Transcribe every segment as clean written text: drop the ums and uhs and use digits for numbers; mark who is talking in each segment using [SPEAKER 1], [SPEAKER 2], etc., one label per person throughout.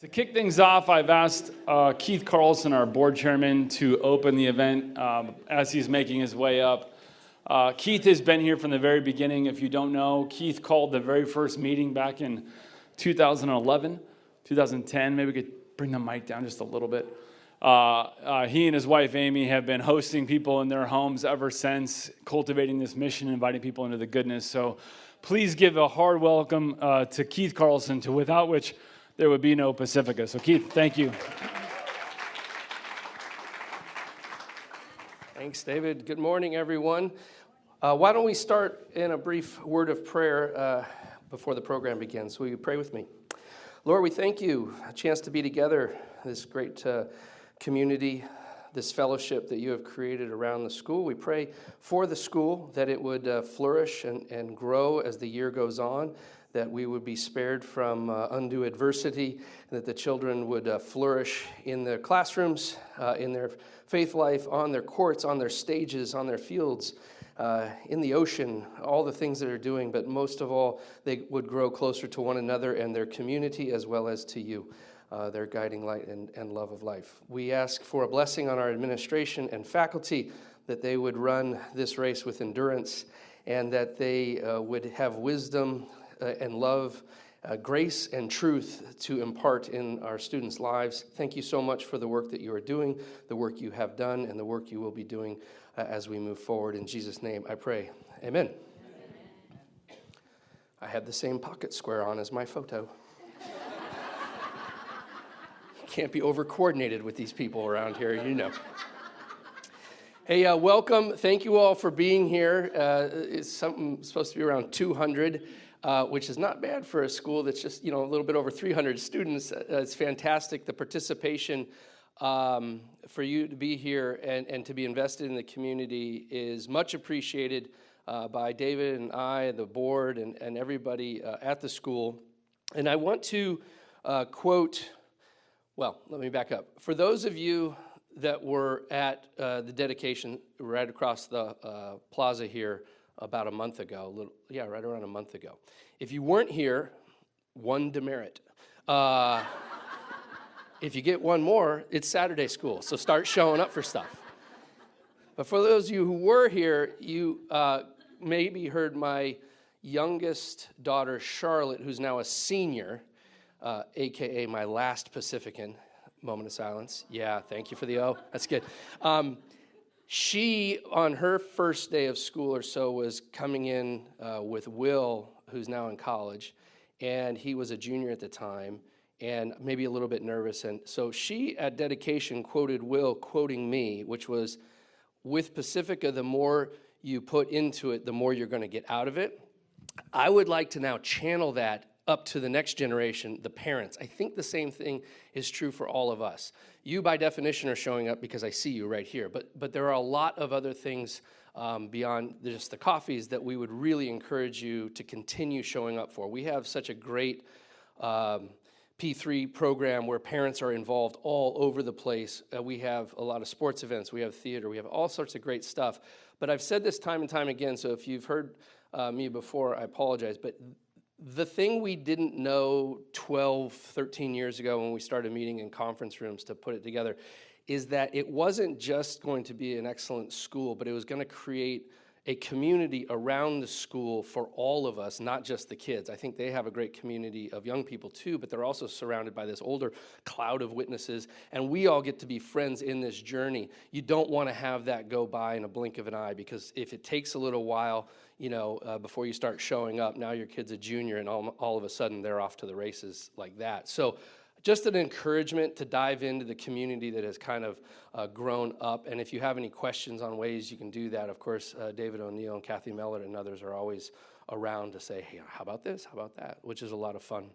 [SPEAKER 1] To kick things off, I've asked Keith Carlson, our board chairman, to open the event as he's making his way up. Keith has been here from the very beginning. If you don't know, Keith called the very first meeting back in 2011, 2010. Maybe we could bring the mic down just a little bit. He and his wife, Amy, have been hosting people in their homes ever since, cultivating this mission, inviting people into the goodness. So please give a hard welcome to Keith Carlson, without which there would be no Pacifica. So Keith, thank you.
[SPEAKER 2] Thanks, David. Good morning, everyone. Why don't we start in a brief word of prayer before the program begins? Will you pray with me? Lord, we thank you, a chance to be together, this great community, this fellowship that you have created around the school. We pray for the school, that it would flourish and grow as the year goes on, that we would be spared from undue adversity, and that the children would flourish in their classrooms, in their faith life, on their courts, on their stages, on their fields, in the ocean, all the things that they're doing, but most of all, they would grow closer to one another and their community as well as to you, their guiding light and love of life. We ask for a blessing on our administration and faculty, that they would run this race with endurance, and that they would have wisdom and love, grace and truth to impart in our students' lives. Thank you so much for the work that you are doing, the work you have done, and the work you will be doing as we move forward. In Jesus' name I pray. Amen. I had the same pocket square on as my photo. Can't be over-coordinated with these people around here, you know. Hey, welcome. Thank you all for being here. It's supposed to be around 200. Which is not bad for a school that's just, a little bit over 300 students. It's fantastic. The participation for you to be here and to be invested in the community is much appreciated by David and I, the board, and everybody at the school. And I want to quote, let me back up. For those of you that were at the dedication right across the plaza here, about a month ago, right around a month ago. If you weren't here, one demerit. If you get one more, it's Saturday school, so start showing up for stuff. But for those of you who were here, you maybe heard my youngest daughter, Charlotte, who's now a senior, a.k.a. my last Pacifican. Moment of silence. Yeah, thank you for the O. That's good. She, on her first day of school or so, was coming in with Will, who's now in college, and he was a junior at the time, and maybe a little bit nervous. And so she, at dedication, quoted Will, quoting me, which was, with Pacifica, the more you put into it, the more you're going to get out of it. I would like to now channel that up to the next generation, the parents. I think the same thing is true for all of us. You, by definition, are showing up because I see you right here. But there are a lot of other things beyond just the coffees that we would really encourage you to continue showing up for. We have such a great P3 program where parents are involved all over the place. We have a lot of sports events. We have theater. We have all sorts of great stuff. But I've said this time and time again, so if you've heard me before, I apologize. But the thing we didn't know 12, 13 years ago when we started meeting in conference rooms to put it together is that it wasn't just going to be an excellent school, but it was going to create a community around the school for all of us, not just the kids. I think they have a great community of young people too, but they're also surrounded by this older cloud of witnesses, and we all get to be friends in this journey. You don't want to have that go by in a blink of an eye, because if it takes a little while, before you start showing up, now your kid's a junior, and all of a sudden they're off to the races like that. So just an encouragement to dive into the community that has kind of grown up. And if you have any questions on ways you can do that, of course, David O'Neill and Kathy Mellert and others are always around to say, hey, how about this? How about that? Which is a lot of fun.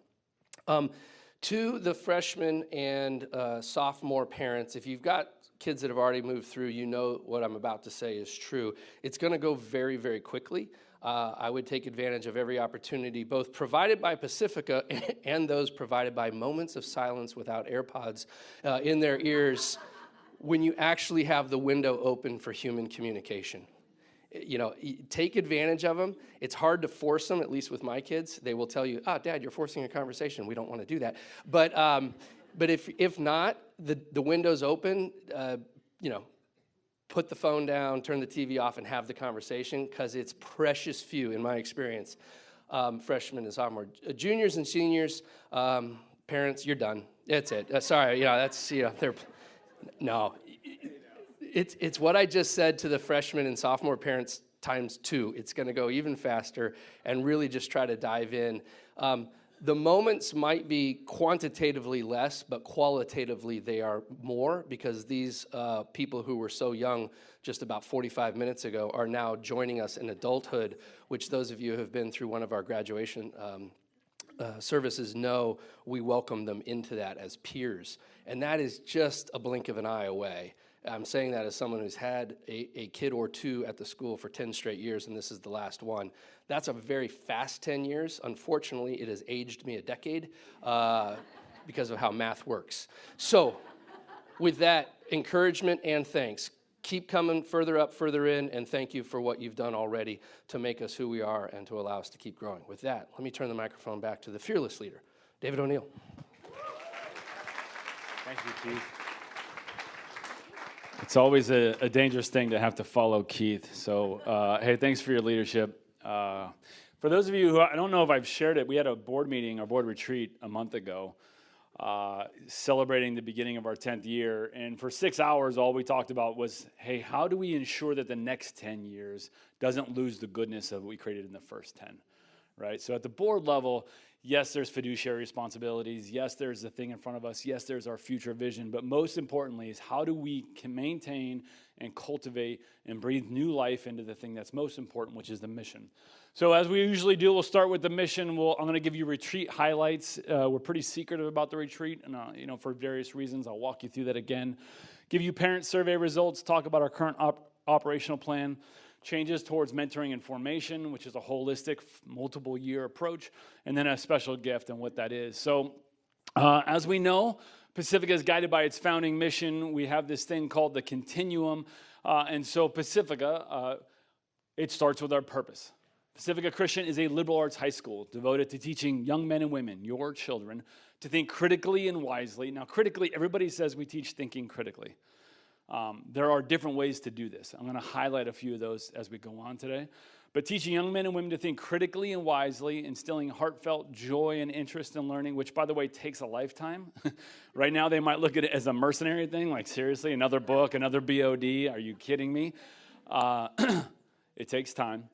[SPEAKER 2] To the freshmen and sophomore parents, if you've got kids that have already moved through, you know what I'm about to say is true. It's going to go very, very quickly. I would take advantage of every opportunity, both provided by Pacifica and those provided by moments of silence without AirPods in their ears, when you actually have the window open for human communication. take advantage of them. It's hard to force them, at least with my kids. They will tell you, Dad, you're forcing a conversation. We don't want to do that. But if not, the window's open, put the phone down, turn the TV off, and have the conversation, because it's precious few, in my experience, freshmen and sophomore. Juniors and seniors, parents, you're done. That's it. Sorry, no. It's what I just said to the freshman and sophomore parents times 2. It's going to go even faster, and really just try to dive in. The moments might be quantitatively less, but qualitatively they are more, because these people who were so young just about 45 minutes ago are now joining us in adulthood, which those of you who have been through one of our graduation services know we welcome them into that as peers. And that is just a blink of an eye away. I'm saying that as someone who's had a kid or two at the school for 10 straight years, and this is the last one. That's a very fast 10 years. Unfortunately, it has aged me a decade because of how math works. So with that, encouragement and thanks. Keep coming further up, further in, and thank you for what you've done already to make us who we are and to allow us to keep growing. With that, let me turn the microphone back to the fearless leader, David O'Neill.
[SPEAKER 1] Thank you, Keith. It's always a dangerous thing to have to follow Keith. So, hey, thanks for your leadership. For those of you who, I don't know if I've shared it, we had a board meeting, our board retreat a month ago, celebrating the beginning of our 10th year. And for 6 hours, all we talked about was, hey, how do we ensure that the next 10 years doesn't lose the goodness of what we created in the first 10, right? So at the board level, yes, there's fiduciary responsibilities. Yes, there's the thing in front of us. Yes, there's our future vision. But most importantly is how do we can maintain and cultivate and breathe new life into the thing that's most important, which is the mission. So as we usually do, we'll start with the mission. I'm going to give you retreat highlights. We're pretty secretive about the retreat, and for various reasons. I'll walk you through that again. Give you parent survey results, talk about our current operational plan, changes towards mentoring and formation, which is a holistic, multiple-year approach, and then a special gift and what that is. So as we know, Pacifica is guided by its founding mission. We have this thing called the continuum, and so Pacifica, it starts with our purpose. Pacifica Christian is a liberal arts high school devoted to teaching young men and women, your children, to think critically and wisely. Now, critically, everybody says we teach thinking critically. There are different ways to do this. I'm going to highlight a few of those as we go on today. But teaching young men and women to think critically and wisely, instilling heartfelt joy and interest in learning, which, by the way, takes a lifetime. Right now, they might look at it as a mercenary thing, like, seriously, another book, another BOD, are you kidding me? It takes time.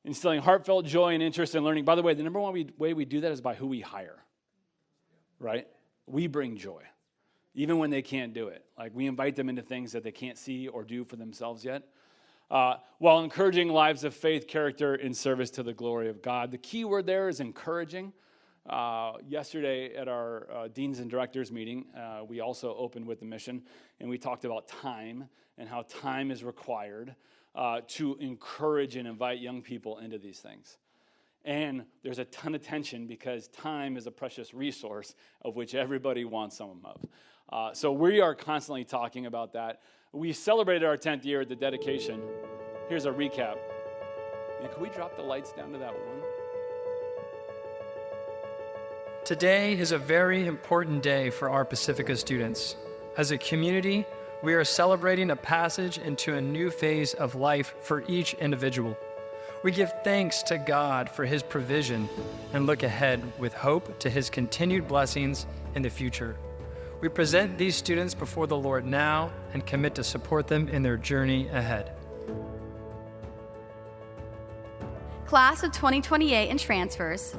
[SPEAKER 1] Instilling heartfelt joy and interest in learning. By the way, the number one way we do that is by who we hire, right? We bring joy, even when they can't do it. Like, we invite them into things that they can't see or do for themselves yet, while encouraging lives of faith, character, and service to the glory of God. The key word there is encouraging. Yesterday at our deans and directors meeting, we also opened with the mission, and we talked about time and how time is required to encourage and invite young people into these things. And there's a ton of tension because time is a precious resource of which everybody wants some of. So we are constantly talking about that. We celebrated our 10th year at the dedication. Here's a recap. And can we drop the lights down to that one?
[SPEAKER 3] Today is a very important day for our Pacifica students. As a community, we are celebrating a passage into a new phase of life for each individual. We give thanks to God for His provision and look ahead with hope to His continued blessings in the future. We present these students before the Lord now and commit to support them in their journey ahead.
[SPEAKER 4] Class of 2028 and transfers,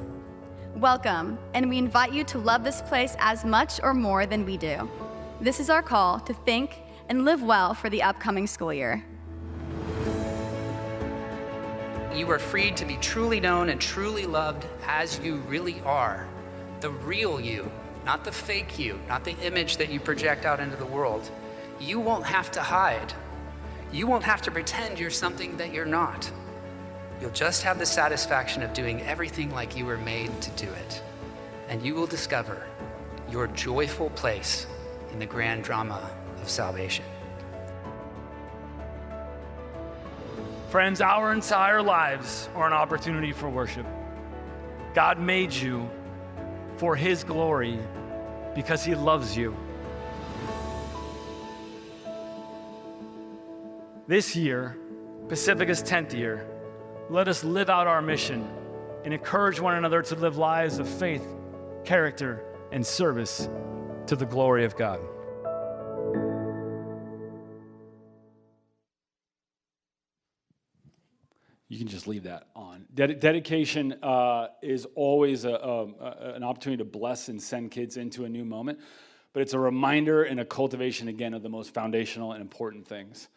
[SPEAKER 4] welcome, and we invite you to love this place as much or more than we do. This is our call to think and live well for the upcoming school year.
[SPEAKER 5] You are freed to be truly known and truly loved as you really are. The real you, not the fake you, not the image that you project out into the world. You won't have to hide. You won't have to pretend you're something that you're not. You'll just have the satisfaction of doing everything like you were made to do it. And you will discover your joyful place in the grand drama of salvation.
[SPEAKER 3] Friends, our entire lives are an opportunity for worship. God made you for His glory because He loves you. This year, Pacifica's 10th year, let us live out our mission and encourage one another to live lives of faith, character, and service to the glory of God.
[SPEAKER 1] You can just leave that on. Dedication is always an opportunity to bless and send kids into a new moment, but it's a reminder and a cultivation, again, of the most foundational and important things.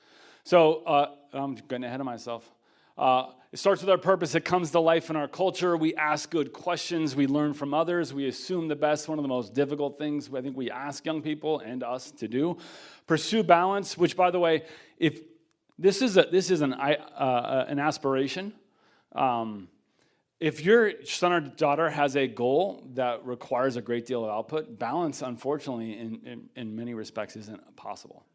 [SPEAKER 1] So I'm getting ahead of myself. It starts with our purpose. It comes to life in our culture. We ask good questions. We learn from others. We assume the best. One of the most difficult things I think we ask young people and us to do. Pursue balance, which, by the way, if this is an aspiration. If your son or daughter has a goal that requires a great deal of output, balance, unfortunately, in many respects, isn't possible.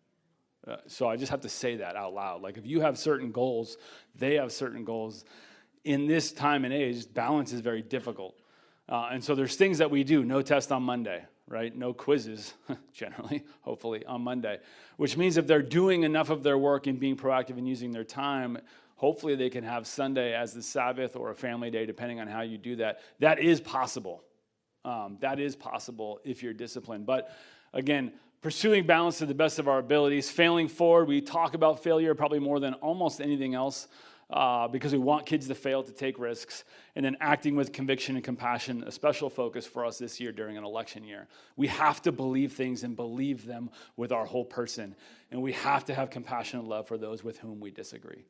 [SPEAKER 1] So I just have to say that out loud. Like, if you have certain goals, they have certain goals. In this time and age, balance is very difficult. And so there's things that we do. No test on Monday, right? No quizzes, generally, hopefully, on Monday. Which means if they're doing enough of their work and being proactive and using their time, hopefully they can have Sunday as the Sabbath or a family day, depending on how you do that. That is possible. That is possible if you're disciplined. But again, pursuing balance to the best of our abilities, failing forward. We talk about failure probably more than almost anything else because we want kids to fail, to take risks, and then acting with conviction and compassion, a special focus for us this year during an election year. We have to believe things and believe them with our whole person, and we have to have compassion and love for those with whom we disagree.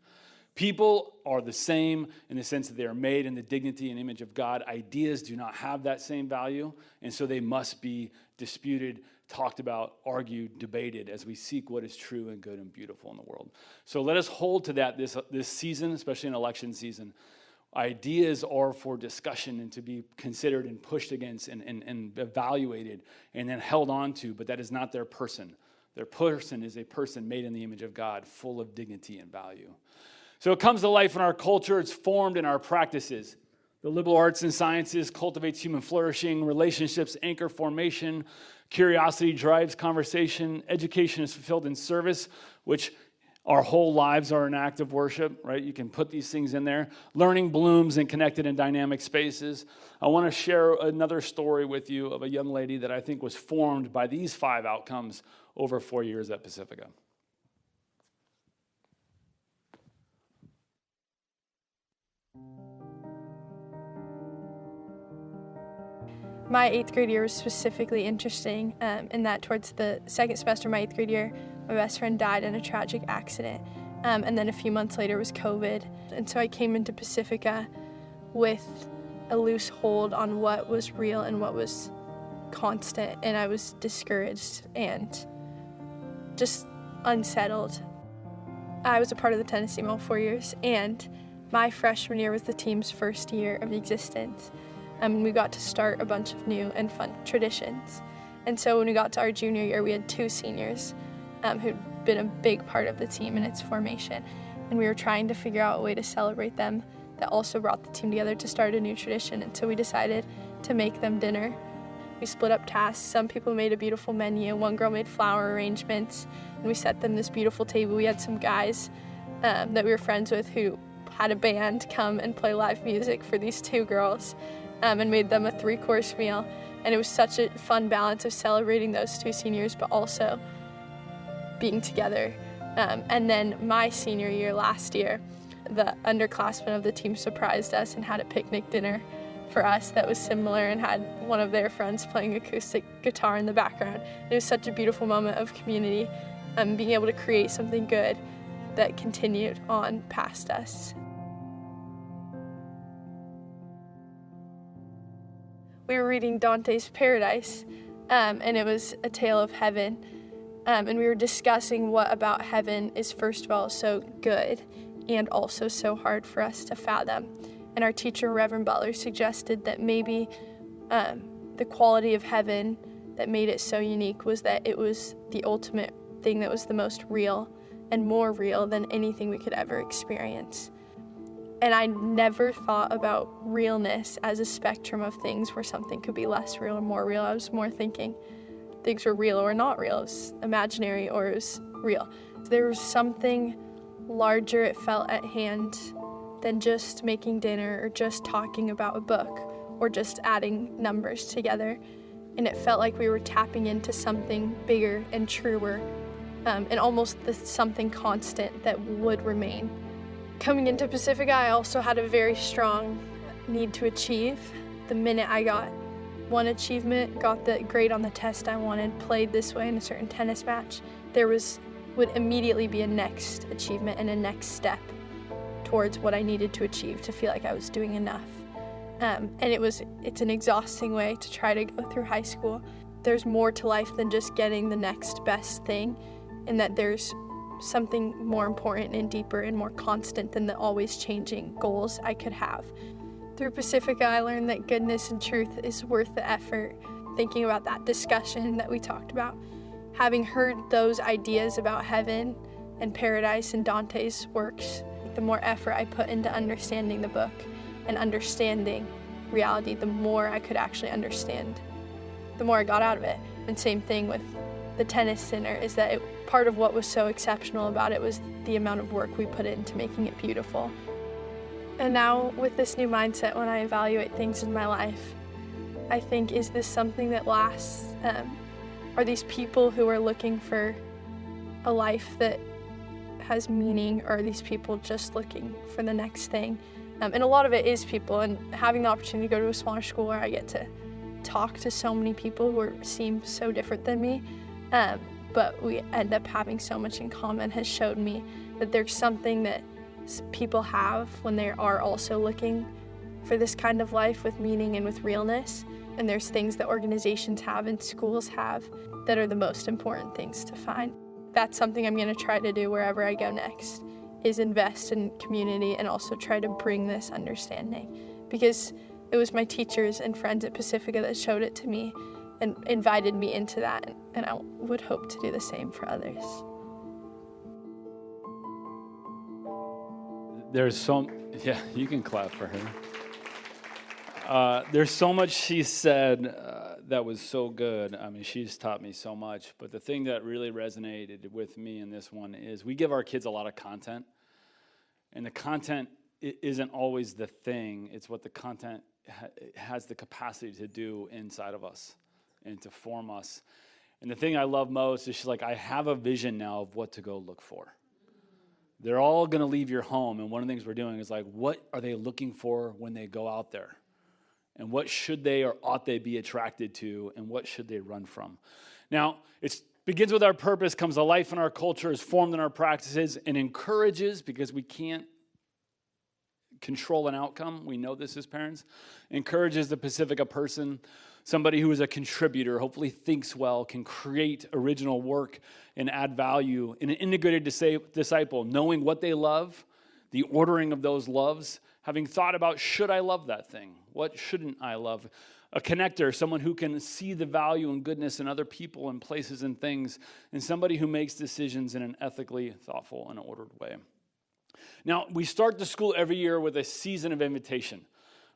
[SPEAKER 1] People are the same in the sense that they are made in the dignity and image of God. Ideas do not have that same value, and so they must be disputed, talked about, argued, debated as we seek what is true and good and beautiful in the world. So let us hold to that this season, especially in election season. Ideas are for discussion and to be considered and pushed against and evaluated and then held on to, but that is not their person. Their person is a person made in the image of God, full of dignity and value. So it comes to life in our culture. It's formed in our practices. The liberal arts and sciences cultivates human flourishing, relationships anchor formation, curiosity drives conversation, education is fulfilled in service, which our whole lives are an act of worship, right? You can put these things in there. Learning blooms in connected and dynamic spaces. I want to share another story with you of a young lady that I think was formed by these 5 outcomes over 4 years at Pacifica.
[SPEAKER 6] My 8th grade year was specifically interesting in that towards the second semester of my 8th grade year, my best friend died in a tragic accident. And then a few months later was COVID. And so I came into Pacifica with a loose hold on what was real and what was constant. And I was discouraged and just unsettled. I was a part of the tennis team all 4 years, and my freshman year was the team's first year of existence. We got to start a bunch of new and fun traditions. And so when we got to our junior year, we had 2 seniors who'd been a big part of the team in its formation. And we were trying to figure out a way to celebrate them that also brought the team together to start a new tradition. And so we decided to make them dinner. We split up tasks. Some people made a beautiful menu. One girl made flower arrangements, and we set them this beautiful table. We had some guys that we were friends with who had a band come and play live music for these 2 girls. And made them a 3-course meal. And it was such a fun balance of celebrating those 2 seniors, but also being together. And then my senior year, last year, the underclassmen of the team surprised us and had a picnic dinner for us that was similar and had one of their friends playing acoustic guitar in the background. And it was such a beautiful moment of community, being able to create something good that continued on past us. We were reading Dante's Paradise, and it was a tale of heaven. And we were discussing what about heaven is, first of all, so good and also so hard for us to fathom. And our teacher, Reverend Butler, suggested that maybe the quality of heaven that made it so unique was that it was the ultimate thing that was the most real and more real than anything we could ever experience. And I never thought about realness as a spectrum of things where something could be less real or more real. I was more thinking things were real or not real. It was imaginary or it was real. There was something larger, it felt, at hand than just making dinner or just talking about a book or just adding numbers together. And it felt like we were tapping into something bigger and truer, and almost something constant that would remain. Coming into Pacifica, I also had a very strong need to achieve. The minute I got one achievement, got the grade on the test I wanted, played this way in a certain tennis match, there would immediately be a next achievement and a next step towards what I needed to achieve to feel like I was doing enough. And it's an exhausting way to try to go through high school. There's more to life than just getting the next best thing, and that there's something more important and deeper and more constant than the always changing goals I could have. Through Pacifica, I learned that goodness and truth is worth the effort. Thinking about that discussion that we talked about, having heard those ideas about heaven and paradise in Dante's works, the more effort I put into understanding the book and understanding reality, the more I could actually understand, the more I got out of it. And same thing with the tennis center, is that part of what was so exceptional about it was the amount of work we put into making it beautiful. And now with this new mindset, when I evaluate things in my life, I think, is this something that lasts? Are these people who are looking for a life that has meaning, or are these people just looking for the next thing? And a lot of it is people, and having the opportunity to go to a smaller school where I get to talk to so many people who seem so different than me, but we end up having so much in common, has showed me that there's something that people have when they are also looking for this kind of life with meaning and with realness. And there's things that organizations have and schools have that are the most important things to find. That's something I'm going to try to do wherever I go next, is invest in community and also try to bring this understanding, because it was my teachers and friends at Pacifica that showed it to me and invited me into that, and I would hope to do the same for others.
[SPEAKER 1] Yeah, you can clap for her. There's so much she said that was so good. I mean, she's taught me so much, but the thing that really resonated with me in this one is we give our kids a lot of content, and the content isn't always the thing. It's what the content has the capacity to do inside of us and to form us. And the thing I love most is she's like, I have a vision now of what to go look for. They're all going to leave your home, and one of the things we're doing is like, what are they looking for when they go out there? And what should they or ought they be attracted to, and what should they run from? Now, it begins with our purpose, comes a life in our culture, is formed in our practices, and encourages, because we can't control an outcome. We know this as parents. Encourages the Pacifica person, somebody who is a contributor, hopefully thinks well, can create original work and add value in an integrated disciple, knowing what they love, the ordering of those loves, having thought about, should I love that thing? What shouldn't I love? A connector, someone who can see the value and goodness in other people and places and things, and somebody who makes decisions in an ethically thoughtful and ordered way. Now, we start the school every year with a season of invitation,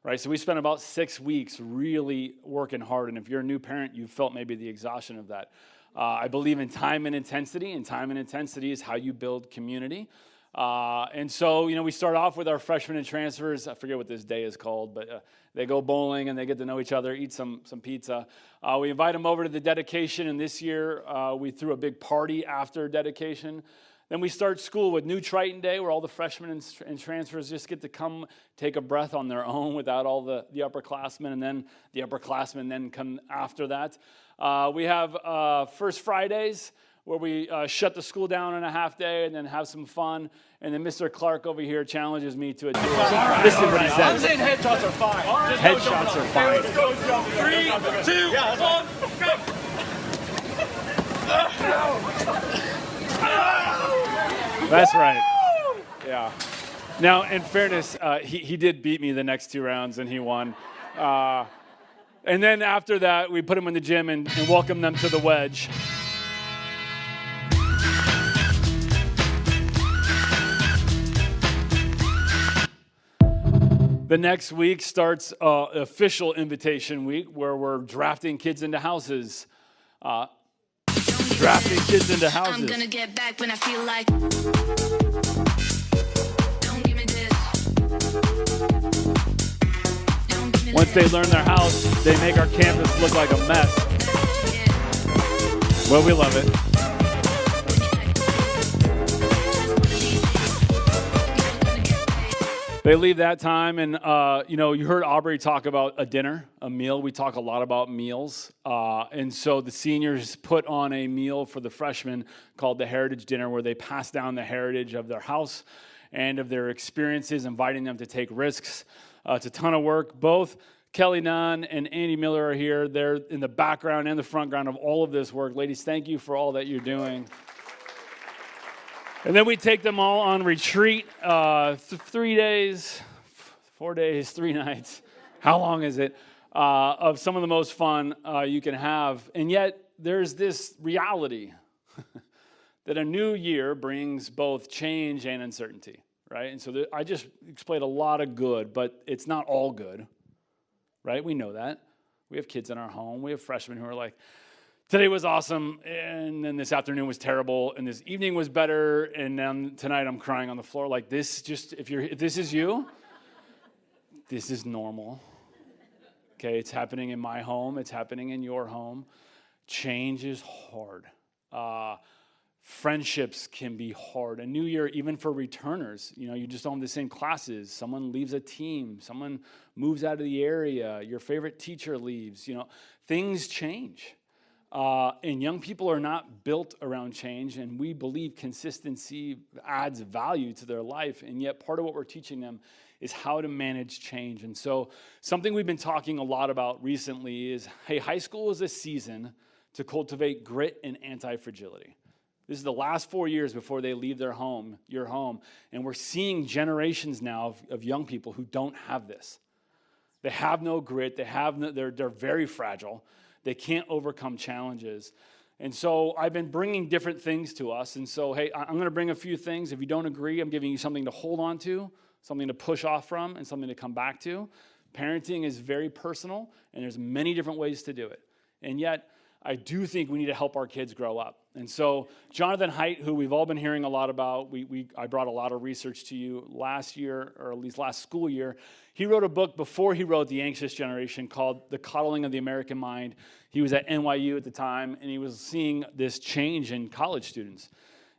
[SPEAKER 1] right? So we spent about 6 weeks really working hard, and if you're a new parent, you've felt maybe the exhaustion of that. I believe in time and intensity is how you build community. And so, we start off with our freshmen and transfers. I forget what this day is called, but they go bowling and they get to know each other, eat some pizza. We invite them over to the dedication, and this year we threw a big party after dedication. Then we start school with New Triton Day, where all the freshmen and transfers just get to come take a breath on their own without all the upperclassmen, and then the upperclassmen then come after that. We have First Fridays, where we shut the school down in a half day and then have some fun. And then Mr. Clark over here challenges me to a duel. Listen to what he says.
[SPEAKER 7] I'm saying headshots are fine.
[SPEAKER 1] Headshots are fine.
[SPEAKER 7] 3, 2, 1,
[SPEAKER 1] That's right. Yeah. Now, in fairness, he did beat me the next 2 rounds, and he won. And then after that, we put him in the gym and welcome them to the wedge. The next week starts official invitation week where we're drafting kids into houses. Drafting kids into houses.
[SPEAKER 8] I'm gonna get back when I feel like. Don't give me this. Don't give me
[SPEAKER 1] Once they learn their house, they make our campus look like a mess. Well, we love it. They leave that time, and you heard Aubrey talk about a dinner, a meal. We talk a lot about meals, and so the seniors put on a meal for the freshmen called the Heritage Dinner, where they pass down the heritage of their house and of their experiences, inviting them to take risks. It's a ton of work. Both Kelly Nunn and Andy Miller are here. They're in the background and the front ground of all of this work. Ladies, thank you for all that you're doing. And then we take them all on retreat, 3 days, 4 days, 3 nights. How long is it? Of some of the most fun you can have. And yet there's this reality that a new year brings both change and uncertainty, right? And so I just explained a lot of good, but it's not all good, right? We know that. We have kids in our home. We have freshmen who are like, today was awesome, and then this afternoon was terrible, and this evening was better, and then tonight I'm crying on the floor. Like this, if this is you, this is normal. Okay, it's happening in my home. It's happening in your home. Change is hard. Friendships can be hard. A new year, even for returners, you just don't have the same classes. Someone leaves a team. Someone moves out of the area. Your favorite teacher leaves. Things change. And young people are not built around change, and we believe consistency adds value to their life, and yet part of what we're teaching them is how to manage change. And so something we've been talking a lot about recently is, hey, high school is a season to cultivate grit and anti-fragility. This is the last 4 years before they leave their home, your home, and we're seeing generations now of young people who don't have this. They have no grit, they're very fragile. They can't overcome challenges. And so I've been bringing different things to us. And so, hey, I'm going to bring a few things. If you don't agree, I'm giving you something to hold on to, something to push off from, and something to come back to. Parenting is very personal, and there's many different ways to do it. And yet, I do think we need to help our kids grow up. And so Jonathan Haidt, who we've all been hearing a lot about, I brought a lot of research to you last year, or at least last school year. He wrote a book before he wrote The Anxious Generation called The Coddling of the American Mind. He was at NYU at the time, and he was seeing this change in college students.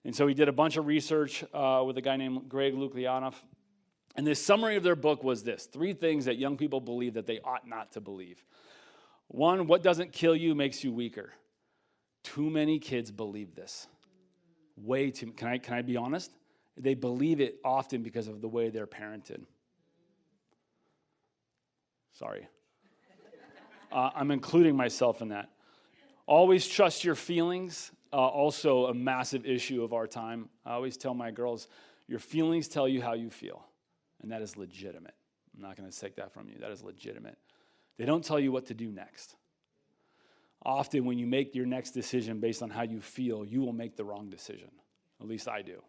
[SPEAKER 1] And so he did a bunch of research with a guy named Greg Lukianoff. And the summary of their book was this: 3 things that young people believe that they ought not to believe. 1, what doesn't kill you makes you weaker. Too many kids believe this. Way too. Can I be honest? They believe it often because of the way they're parented. Sorry. I'm including myself in that. Always trust your feelings. Also a massive issue of our time. I always tell my girls, your feelings tell you how you feel. And that is legitimate. I'm not going to take that from you. That is legitimate. They don't tell you what to do next. Often when you make your next decision based on how you feel, you will make the wrong decision. At least I do.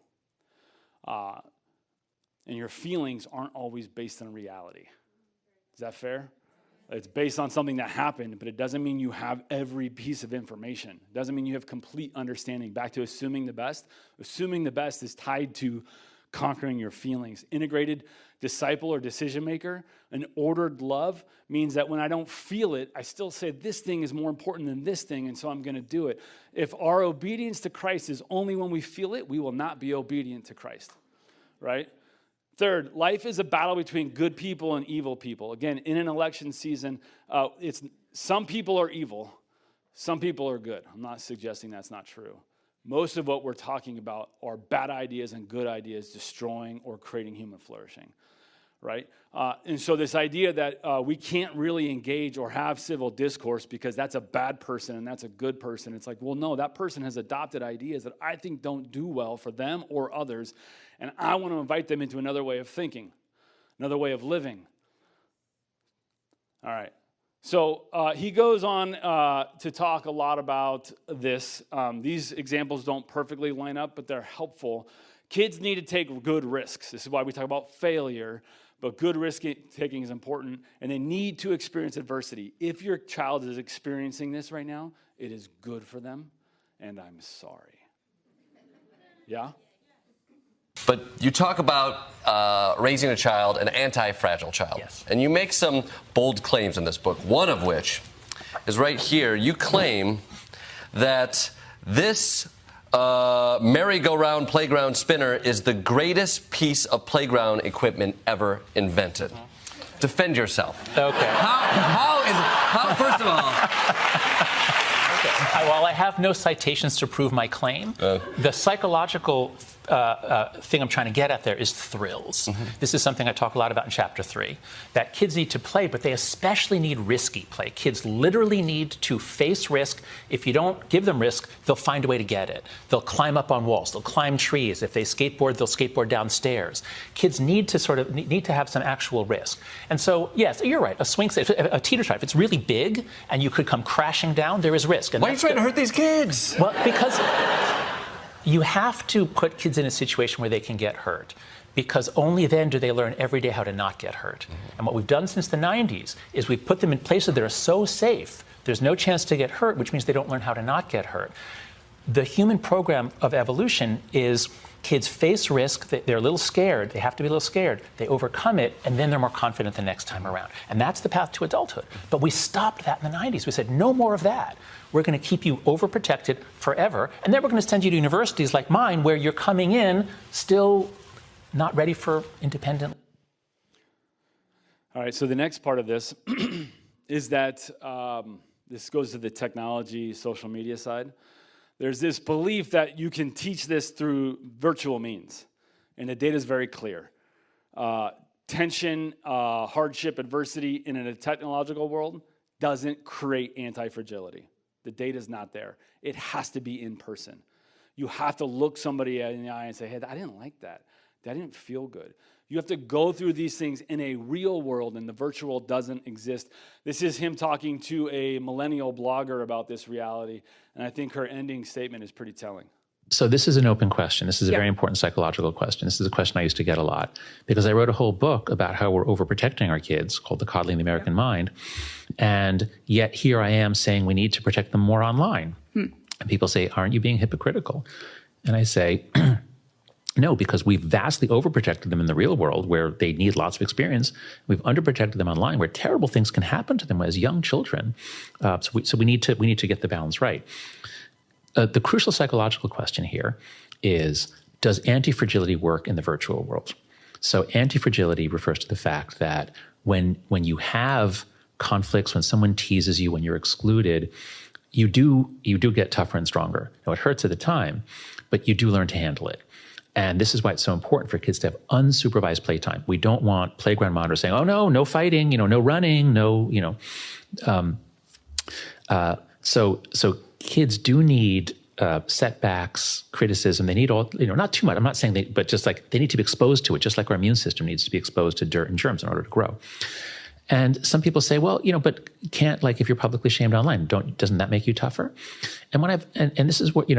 [SPEAKER 1] And your feelings aren't always based on reality. Is that fair? It's based on something that happened, but it doesn't mean you have every piece of information. It doesn't mean you have complete understanding. Back to assuming the best. Assuming the best is tied to conquering your feelings. Integrated disciple or decision maker, an ordered love means that when I don't feel it, I still say this thing is more important than this thing, and so I'm going to do it. If our obedience to Christ is only when we feel it, we will not be obedient to Christ, right? 3rd, life is a battle between good people and evil people. Again, in an election season, some people are evil, some people are good. I'm not suggesting that's not true. Most of what we're talking about are bad ideas and good ideas destroying or creating human flourishing, right? And so this idea that we can't really engage or have civil discourse because that's a bad person and that's a good person, it's like, well, no, that person has adopted ideas that I think don't do well for them or others, and I want to invite them into another way of thinking, another way of living. All right. So he goes on to talk a lot about this. These examples don't perfectly line up, but they're helpful. Kids need to take good risks. This is why we talk about failure. but good risk taking is important, and they need to experience adversity. If your child is experiencing this right now, it is good for them, and I'm sorry. Yeah?
[SPEAKER 9] But you talk about raising a child, an anti-fragile child.
[SPEAKER 10] Yes.
[SPEAKER 9] And you make some bold claims in this book, one of which is right here. You claim that this merry-go-round playground spinner is the greatest piece of playground equipment ever invented. Defend yourself.
[SPEAKER 10] Okay.
[SPEAKER 9] How first of all,
[SPEAKER 10] While I have no citations to prove my claim, the psychological thing I'm trying to get at there is thrills. This is something I talk a lot about in Chapter 3, that kids need to play, but they especially need risky play. Kids literally need to face risk. If you don't give them risk, they'll find a way to get it. They'll climb up on walls. They'll climb trees. If they skateboard, they'll skateboard downstairs. Kids need to have some actual risk. And so, yes, you're right. A swing set, a teeter totter, if it's really big and you could come crashing down, there is risk. And
[SPEAKER 9] why are you trying to hurt these kids?
[SPEAKER 10] Well, because you have to put kids in a situation where they can get hurt, because only then do they learn every day how to not get hurt. And what we've done since the 90s is we've put them in places that are so safe, there's no chance to get hurt, which means they don't learn how to not get hurt. The human program of evolution is kids face risk, they're a little scared, they have to be a little scared, they overcome it, and then they're more confident the next time around. And that's the path to adulthood. But we stopped that in the 90s. We said, no more of that. We're going to keep you overprotected forever, and then we're going to send you to universities like mine where you're coming in still not ready for independent.
[SPEAKER 1] All right, so the next part of this is that this goes to the technology, social media side. There's this belief that you can teach this through virtual means, and the data is very clear. Tension, hardship, adversity in a technological world doesn't create anti-fragility. The data is not there. It has to be in person. You have to look somebody in the eye and say, hey, I didn't like that. That didn't feel good. You have to go through these things in a real world, and the virtual doesn't exist. This is him talking to a millennial blogger about this reality, and I think her ending statement is pretty telling.
[SPEAKER 11] So this is an open question. This is a very important psychological question. This is a question I used to get a lot because I wrote a whole book about how we're overprotecting our kids called The Coddling the American Mind. And yet here I am saying we need to protect them more online. And people say, aren't you being hypocritical? And I say, no, because we've vastly overprotected them in the real world where they need lots of experience. We've underprotected them online where terrible things can happen to them as young children. So we need to get the balance right. The crucial psychological question here is, does anti-fragility work in the virtual world? So anti-fragility refers to the fact that when you have conflicts, when someone teases you, when you're excluded, you do get tougher and stronger. Now, it hurts at the time, but you do learn to handle it. And this is why it's so important for kids to have unsupervised playtime. We don't want playground monitors saying, oh, no fighting, no running, So kids do need setbacks, criticism. They need all, not too much. I'm not saying but just like they need to be exposed to it, just like our immune system needs to be exposed to dirt and germs in order to grow. And some people say, well, but can't, like, if you're publicly shamed online, doesn't that make you tougher? And and this is what,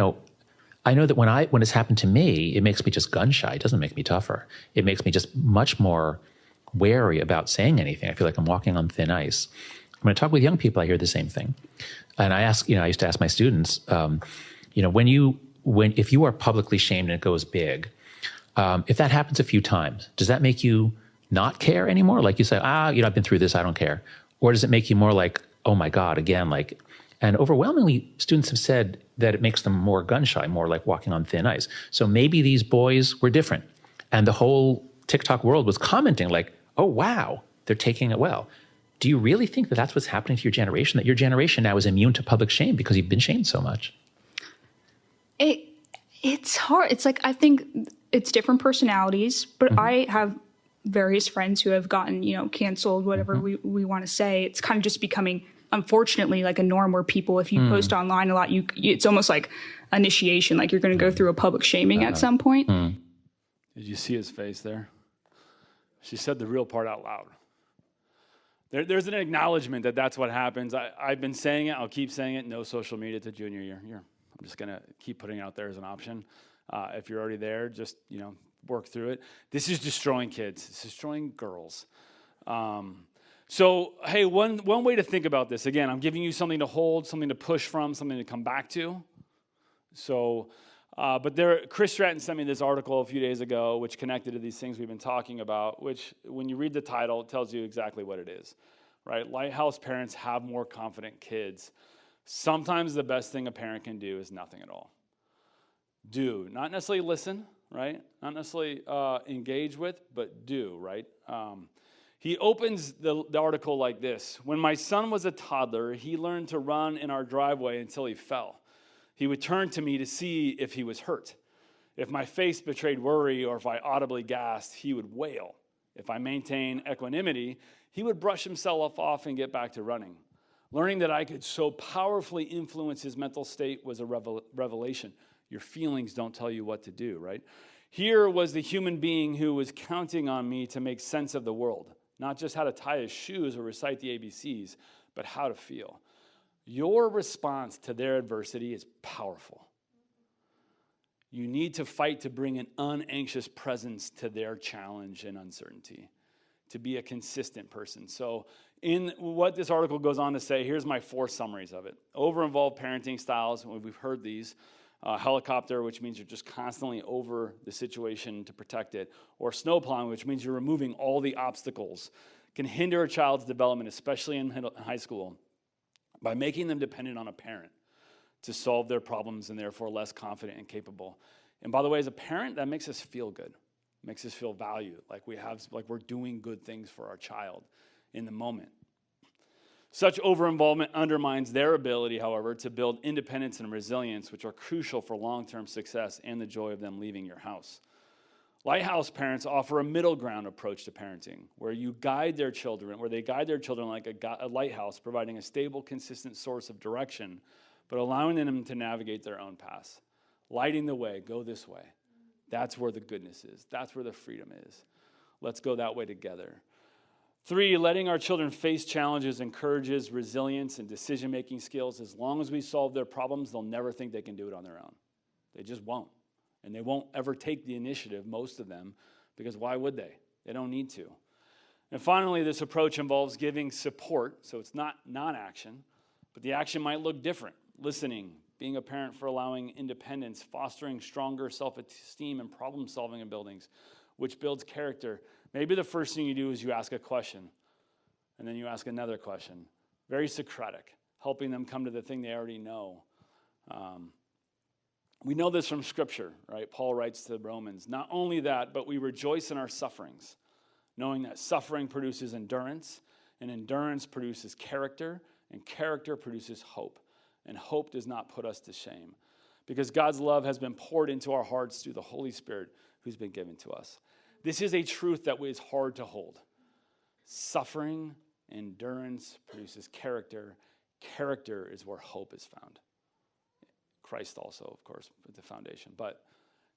[SPEAKER 11] I know that when it's happened to me, it makes me just gun shy. It doesn't make me tougher. It makes me just much more wary about saying anything. I feel like I'm walking on thin ice. When I talk with young people, I hear the same thing. And I used to ask my students, if you are publicly shamed and it goes big, if that happens a few times, does that make you not care anymore? Like you say, I've been through this, I don't care. Or does it make you more like, oh my God, again, and overwhelmingly students have said that it makes them more gun shy, more like walking on thin ice. So maybe these boys were different. And the whole TikTok world was commenting like, oh, wow, they're taking it well. Do you really think that that's what's happening to your generation, that your generation now is immune to public shame because you've been shamed so much?
[SPEAKER 12] It's hard. It's like, I think it's different personalities, but I have various friends who have gotten, canceled, whatever we want to say. It's kind of just becoming, unfortunately, like a norm where people, if you post online a lot, it's almost like initiation, like you're going to go through a public shaming at some point.
[SPEAKER 1] Did you see his face there? She said the real part out loud. There's an acknowledgement that that's what happens. I've been saying it. I'll keep saying it. No social media to junior year. I'm just going to keep putting it out there as an option. If you're already there, just, work through it. This is destroying kids. It's destroying girls. So, hey, one way to think about this, again, I'm giving you something to hold, something to push from, something to come back to. So, Chris Stratton sent me this article a few days ago, which connected to these things we've been talking about, which when you read the title, it tells you exactly what it is, right? Lighthouse parents have more confident kids. Sometimes the best thing a parent can do is nothing at all. Do, not necessarily listen, right? Not necessarily engage with, but do, right? He opens the article like this. When my son was a toddler, he learned to run in our driveway until he fell. He would turn to me to see if he was hurt. If my face betrayed worry or if I audibly gasped, he would wail. If I maintained equanimity, he would brush himself off and get back to running. Learning that I could so powerfully influence his mental state was a revelation. Your feelings don't tell you what to do, right? Here was the human being who was counting on me to make sense of the world, not just how to tie his shoes or recite the ABCs, but how to feel. Your response to their adversity is powerful. You need to fight to bring an unanxious presence to their challenge and uncertainty, to be a consistent person. So in what this article goes on to say, here's my 4 summaries of it. Over-involved parenting styles, we've heard these. Helicopter, which means you're just constantly over the situation to protect it. Or snow plowing, which means you're removing all the obstacles, can hinder a child's development, especially in high school, by making them dependent on a parent to solve their problems and therefore less confident and capable. And by the way, as a parent, that makes us feel good. It makes us feel valued, like we're doing good things for our child in the moment. Such over-involvement undermines their ability, however, to build independence and resilience, which are crucial for long-term success and the joy of them leaving your house. Lighthouse parents offer a middle ground approach to parenting, where they guide their children like a lighthouse, providing a stable, consistent source of direction, but allowing them to navigate their own paths. Lighting the way, go this way. That's where the goodness is. That's where the freedom is. Let's go that way together. 3, letting our children face challenges encourages resilience and decision-making skills. As long as we solve their problems, they'll never think they can do it on their own. They just won't. And they won't ever take the initiative, most of them, because why would they? They don't need to. And finally, this approach involves giving support, so it's not non-action, but the action might look different. Listening, being a parent for allowing independence, fostering stronger self-esteem and problem-solving abilities, which builds character. Maybe the first thing you do is you ask a question, and then you ask another question. Very Socratic, helping them come to the thing they already know. We know this from Scripture, right? Paul writes to the Romans, not only that, but we rejoice in our sufferings, knowing that suffering produces endurance, and endurance produces character, and character produces hope. And hope does not put us to shame, because God's love has been poured into our hearts through the Holy Spirit who's been given to us. This is a truth that is hard to hold. Suffering, endurance produces character. Character is where hope is found. Christ also, of course, with the foundation. But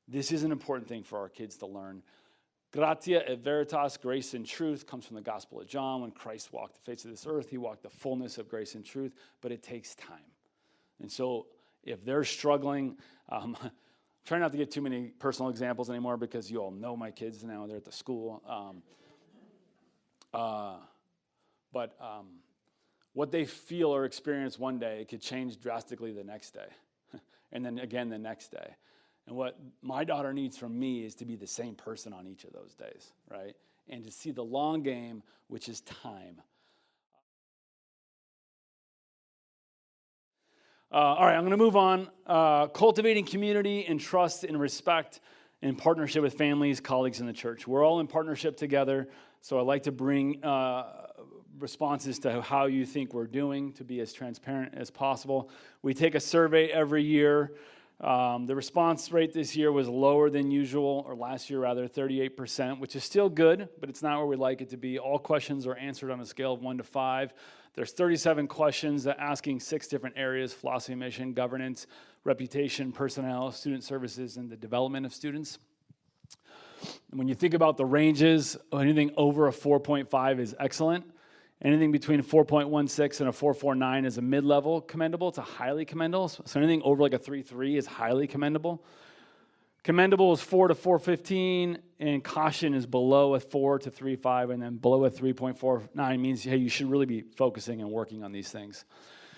[SPEAKER 1] this is an important thing for our kids to learn. Gratia et veritas, grace and truth, comes from the Gospel of John. When Christ walked the face of this earth, he walked the fullness of grace and truth, but it takes time. And so if they're struggling, try not to give too many personal examples anymore because you all know my kids now. They're at the school. But what they feel or experience one day, it could change drastically the next day. And then again the next day. And what my daughter needs from me is to be the same person on each of those days, right? And to see the long game, which is time. All right, I'm going to move on. Cultivating community and trust and respect in partnership with families, colleagues in the church. We're all in partnership together, so I'd like to bring responses to how you think we're doing to be as transparent as possible. We take a survey every year. The response rate this year was lower than usual, or last year rather, 38%, which is still good, but it's not where we'd like it to be. All questions are answered on a scale of 1 to 5. There's 37 questions asking 6 different areas: philosophy, mission, governance, reputation, personnel, student services, and the development of students. And when you think about the ranges, anything over a 4.5 is excellent. Anything between a 4.16 and a 4.49 is a mid-level commendable to highly commendable. So anything over like a 3.3 is highly commendable. Commendable is 4 to 4.15, and caution is below a 4 to 3.5, and then below a 3.49 means, hey, you should really be focusing and working on these things.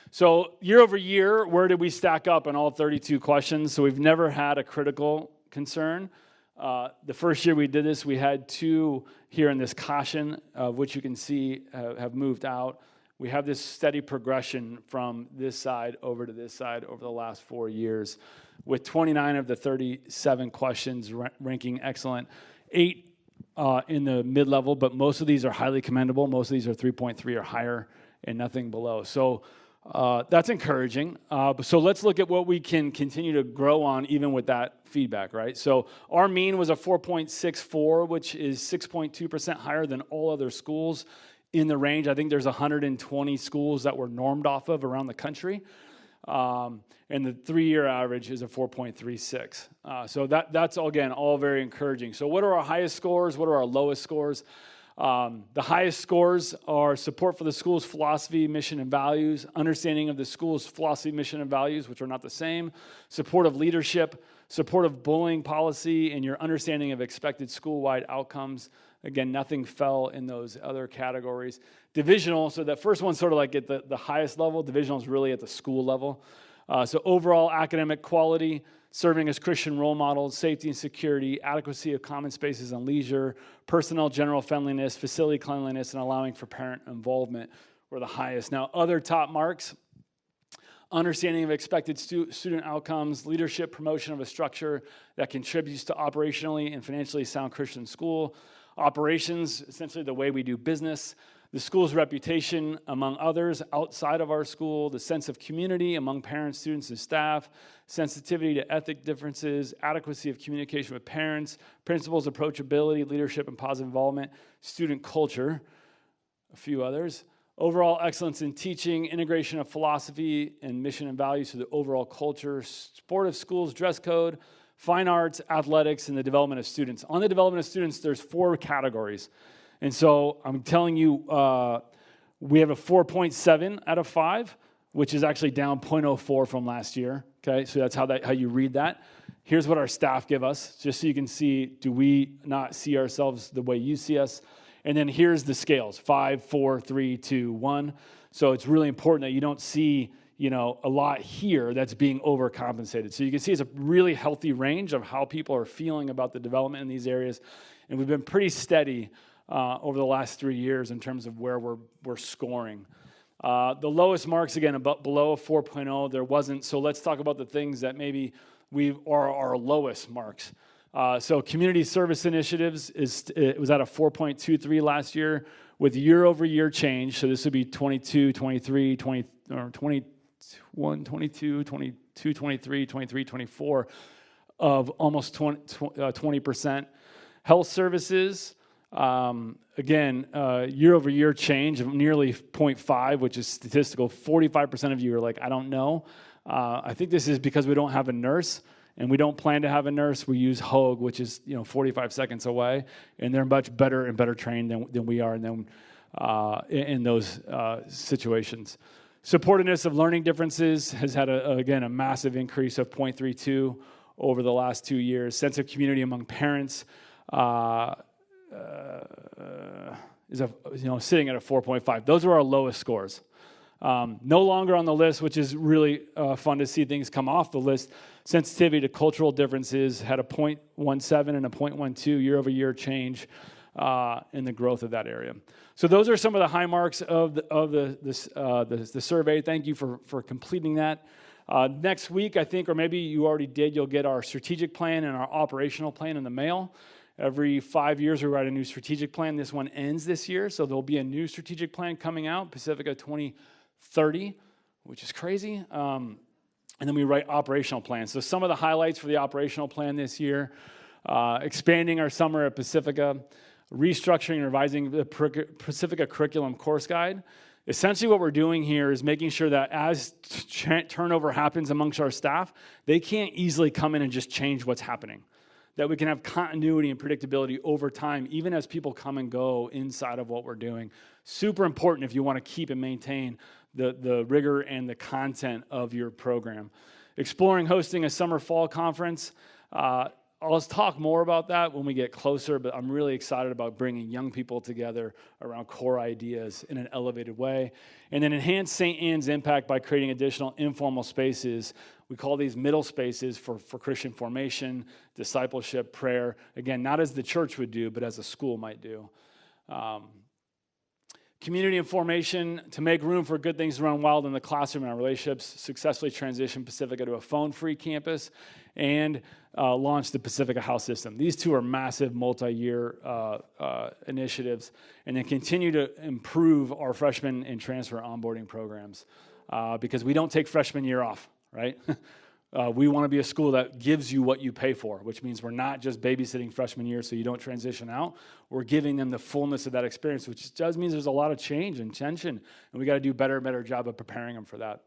[SPEAKER 1] So year over year, where did we stack up in all 32 questions? So we've never had a critical concern. The first year we did this, we had 2 here in this caution, of which you can see have moved out. We have this steady progression from this side over to this side over the last 4 years, with 29 of the 37 questions ranking excellent, 8 in the mid-level, but most of these are highly commendable. Most of these are 3.3 or higher and nothing below. So that's encouraging. So let's look at what we can continue to grow on even with that feedback, right? So our mean was a 4.64, which is 6.2% higher than all other schools in the range. I think there's 120 schools that we're normed off of around the country. And the 3-year average is a 4.36. So that's, again, all very encouraging. So what are our highest scores? What are our lowest scores? The highest scores are support for the school's philosophy, mission, and values, understanding of the school's philosophy, mission, and values, which are not the same, support of leadership, support of bullying policy, and your understanding of expected school-wide outcomes. Again, nothing fell in those other categories. Divisional, so that first one's sort of like at the highest level. Divisional is really at the school level. So overall academic quality, serving as Christian role models, safety and security, adequacy of common spaces and leisure, personnel general friendliness, facility cleanliness, and allowing for parent involvement were the highest. Now, other top marks: understanding of expected student outcomes, leadership, promotion of a structure that contributes to operationally and financially sound Christian school, operations, essentially the way we do business, the school's reputation among others outside of our school, the sense of community among parents, students, and staff, sensitivity to ethnic differences, adequacy of communication with parents, principals, approachability, leadership, and positive involvement, student culture, a few others. Overall excellence in teaching, integration of philosophy and mission and values to the overall culture, supportive schools, dress code, fine arts, athletics, and the development of students. On the development of students, there's 4 categories. And so I'm telling you, we have a 4.7 out of 5, which is actually down 0.04 from last year. Okay, so that's how you read that. Here's what our staff give us, just so you can see, do we not see ourselves the way you see us? And then here's the scales: 5, 4, 3, 2, 1. So it's really important that you don't see, a lot here that's being overcompensated. So you can see it's a really healthy range of how people are feeling about the development in these areas. And we've been pretty steady over the last 3 years in terms of where we're scoring. The lowest marks, again, below a 4.0, there wasn't. So let's talk about the things that maybe are our lowest marks. So community service initiatives, it was at a 4.23 last year with year-over-year change. So this would be 22, 23, 21, 22, 22, 23, 23, 24 of almost 20%. Health services, again, year-over-year change of nearly 0.5, which is statistical. 45% of you are like, I don't know. I think this is because we don't have a nurse, and we don't plan to have a nurse. We use Hogue, which is 45 seconds away, and they're much better and better trained than we are in those situations. Supportiveness of learning differences has had, again, a massive increase of 0.32 over the last 2 years. Sense of community among parents is sitting at a 4.5. Those are our lowest scores. No longer on the list, which is really fun to see things come off the list. Sensitivity to cultural differences had a 0.17 and a 0.12 year-over-year change in the growth of that area. So those are some of the high marks of the survey. Thank you for completing that. Next week, I think, or maybe you already did, you'll get our strategic plan and our operational plan in the mail. Every 5 years, we write a new strategic plan. This one ends this year, so there'll be a new strategic plan coming out, Pacifica 2030, which is crazy. And then we write operational plans. So some of the highlights for the operational plan this year: expanding our summer at Pacifica, restructuring and revising the Pacifica curriculum course guide. Essentially what we're doing here is making sure that as turnover happens amongst our staff, they can't easily come in and just change what's happening. That we can have continuity and predictability over time, even as people come and go inside of what we're doing. Super important if you want to keep and maintain the rigor and the content of your program. Exploring hosting a summer-fall conference. I'll talk more about that when we get closer, but I'm really excited about bringing young people together around core ideas in an elevated way. And then enhance St. Anne's impact by creating additional informal spaces. We call these middle spaces for Christian formation, discipleship, prayer. Again, not as the church would do, but as a school might do. Community and formation to make room for good things to run wild in the classroom and our relationships, successfully transition Pacifica to a phone-free campus, and launch the Pacifica House system. These two are massive multi-year initiatives, and then continue to improve our freshman and transfer onboarding programs because we don't take freshman year off, right? We want to be a school that gives you what you pay for, which means we're not just babysitting freshman year so you don't transition out. We're giving them the fullness of that experience, which does mean there's a lot of change and tension, and we got to do a better job of preparing them for that.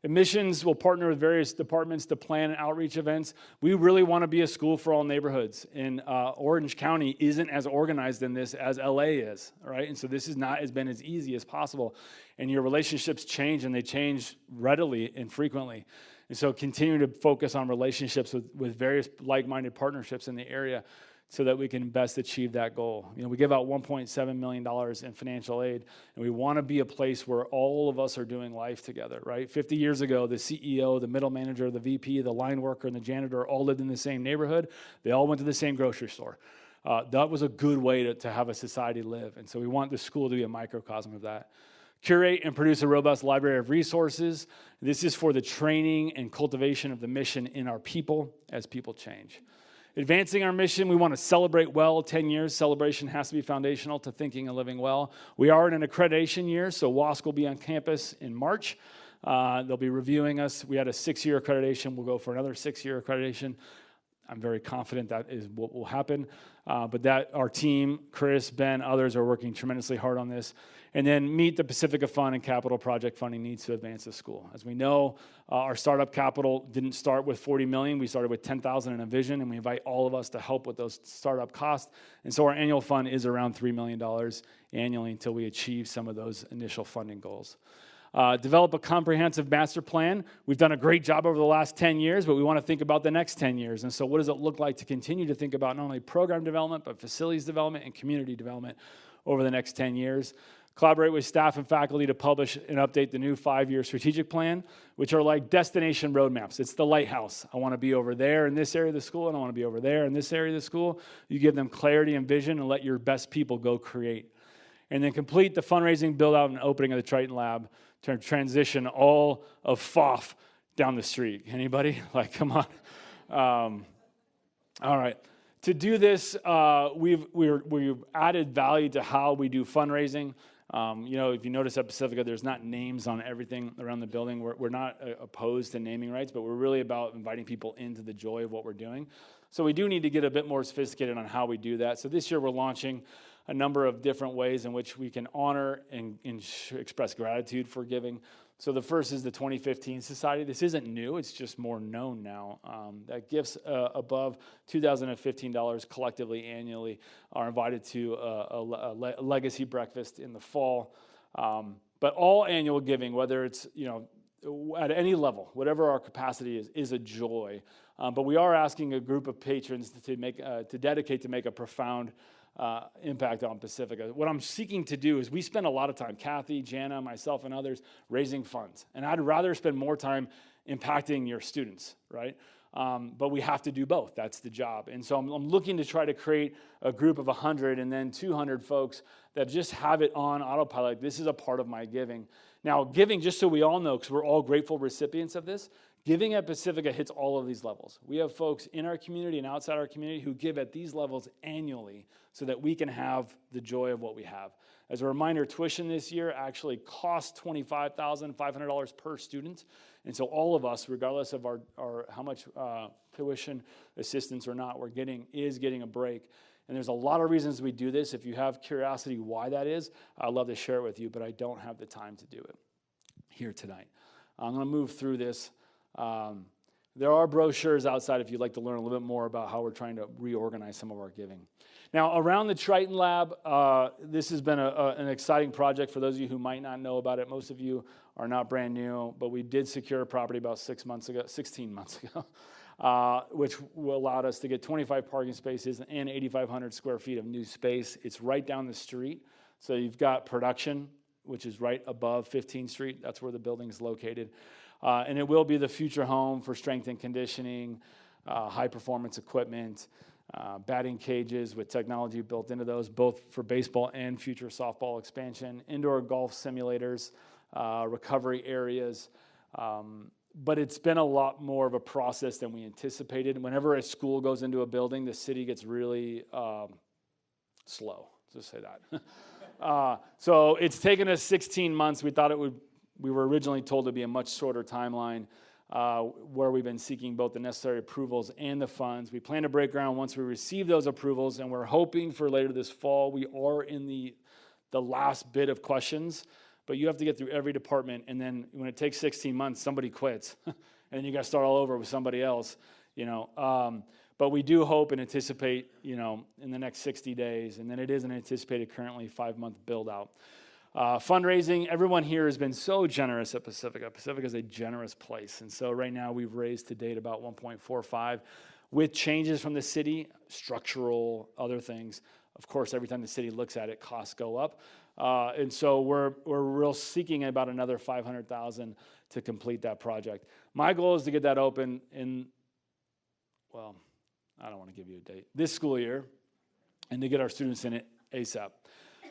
[SPEAKER 1] Admissions will partner with various departments to plan outreach events. We really want to be a school for all neighborhoods, and Orange County isn't as organized in this as LA is, right? And so this has not been as easy as possible, and your relationships change, and they change readily and frequently. And so continue to focus on relationships with various like-minded partnerships in the area so that we can best achieve that goal. You know, we give out $1.7 million in financial aid, and we want to be a place where all of us are doing life together, right? 50 years ago, the CEO, the middle manager, the VP, the line worker, and the janitor all lived in the same neighborhood. They all went to the same grocery store. That was a good way to have a society live, and so we want the school to be a microcosm of that. Curate and produce a robust library of resources. This is for the training and cultivation of the mission in our people as people change. Advancing our mission, we want to celebrate well. 10 years celebration has to be foundational to thinking and living well. We are in an accreditation year, so WASC will be on campus in March. They'll be reviewing us. We had a 6-year accreditation. We'll go for another 6-year accreditation. I'm very confident that is what will happen. But that our team, Chris, Ben, others are working tremendously hard on this. And then meet the Pacifica Fund and capital project funding needs to advance the school. As we know, our startup capital didn't start with $40 million. We started with $10,000 in a vision, and we invite all of us to help with those startup costs. And so our annual fund is around $3 million annually until we achieve some of those initial funding goals. Develop a comprehensive master plan. We've done a great job over the last 10 years, but we want to think about the next 10 years. And so what does it look like to continue to think about not only program development, but facilities development and community development over the next 10 years? Collaborate with staff and faculty to publish and update the new 5-year strategic plan, which are like destination roadmaps. It's the lighthouse. I want to be over there in this area of the school, and I want to be over there in this area of the school. You give them clarity and vision and let your best people go create. And then complete the fundraising, build out, and opening of the Triton Lab to transition all of FOF down the street. Anybody? Like, come on. All right. To do this, we've added value to how we do fundraising. If you notice at Pacifica, there's not names on everything around the building. We're not opposed to naming rights, but we're really about inviting people into the joy of what we're doing. So we do need to get a bit more sophisticated on how we do that. So this year we're launching a number of different ways in which we can honor and express gratitude for giving. So the first is the 2015 Society. This isn't new, it's just more known now. That gifts above $2,015 collectively annually are invited to a legacy breakfast in the fall. But all annual giving, whether it's at any level, whatever our capacity is a joy. But we are asking a group of patrons to dedicate to make a profound impact on Pacifica. What I'm seeking to do is we spend a lot of time, Kathy, Jana, myself, and others, raising funds. And I'd rather spend more time impacting your students, right? But we have to do both. That's the job. And so I'm looking to try to create a group of 100 and then 200 folks that just have it on autopilot. This is a part of my giving. Now, giving, just so we all know, because we're all grateful recipients of this, giving at Pacifica hits all of these levels. We have folks in our community and outside our community who give at these levels annually so that we can have the joy of what we have. As a reminder, tuition this year actually costs $25,500 per student. And so all of us, regardless of our how much tuition assistance or not we're getting, is getting a break. And there's a lot of reasons we do this. If you have curiosity why that is, I'd love to share it with you, but I don't have the time to do it here tonight. I'm going to move through this. There are brochures outside if you'd like to learn a little bit more about how we're trying to reorganize some of our giving. Now, around the Triton Lab, this has been an exciting project for those of you who might not know about it. Most of you are not brand new, but we did secure a property about 16 months ago. which allowed us to get 25 parking spaces and 8,500 square feet of new space. It's right down the street. So you've got production, which is right above 15th Street. That's where the building is located. And it will be the future home for strength and conditioning, high-performance equipment, batting cages with technology built into those, both for baseball and future softball expansion, indoor golf simulators, recovery areas. But it's been a lot more of a process than we anticipated. Whenever a school goes into a building, the city gets really slow, just say that. So it's taken us 16 months. We were originally told to be a much shorter timeline, where we've been seeking both the necessary approvals and the funds. We plan to break ground once we receive those approvals, and we're hoping for later this fall. We are in the last bit of questions, but you have to get through every department, and then when it takes 16 months, somebody quits, and then you got to start all over with somebody else, But we do hope and anticipate, in the next 60 days, and then it is an anticipated currently 5-month build-out. Fundraising, everyone here has been so generous at Pacifica. Pacifica is a generous place, and so right now we've raised to date about 1.45. With changes from the city, structural, other things, of course, every time the city looks at it, costs go up. And so we're real seeking about another $500,000 to complete that project. My goal is to get that open I don't want to give you a date, this school year, and to get our students in it ASAP.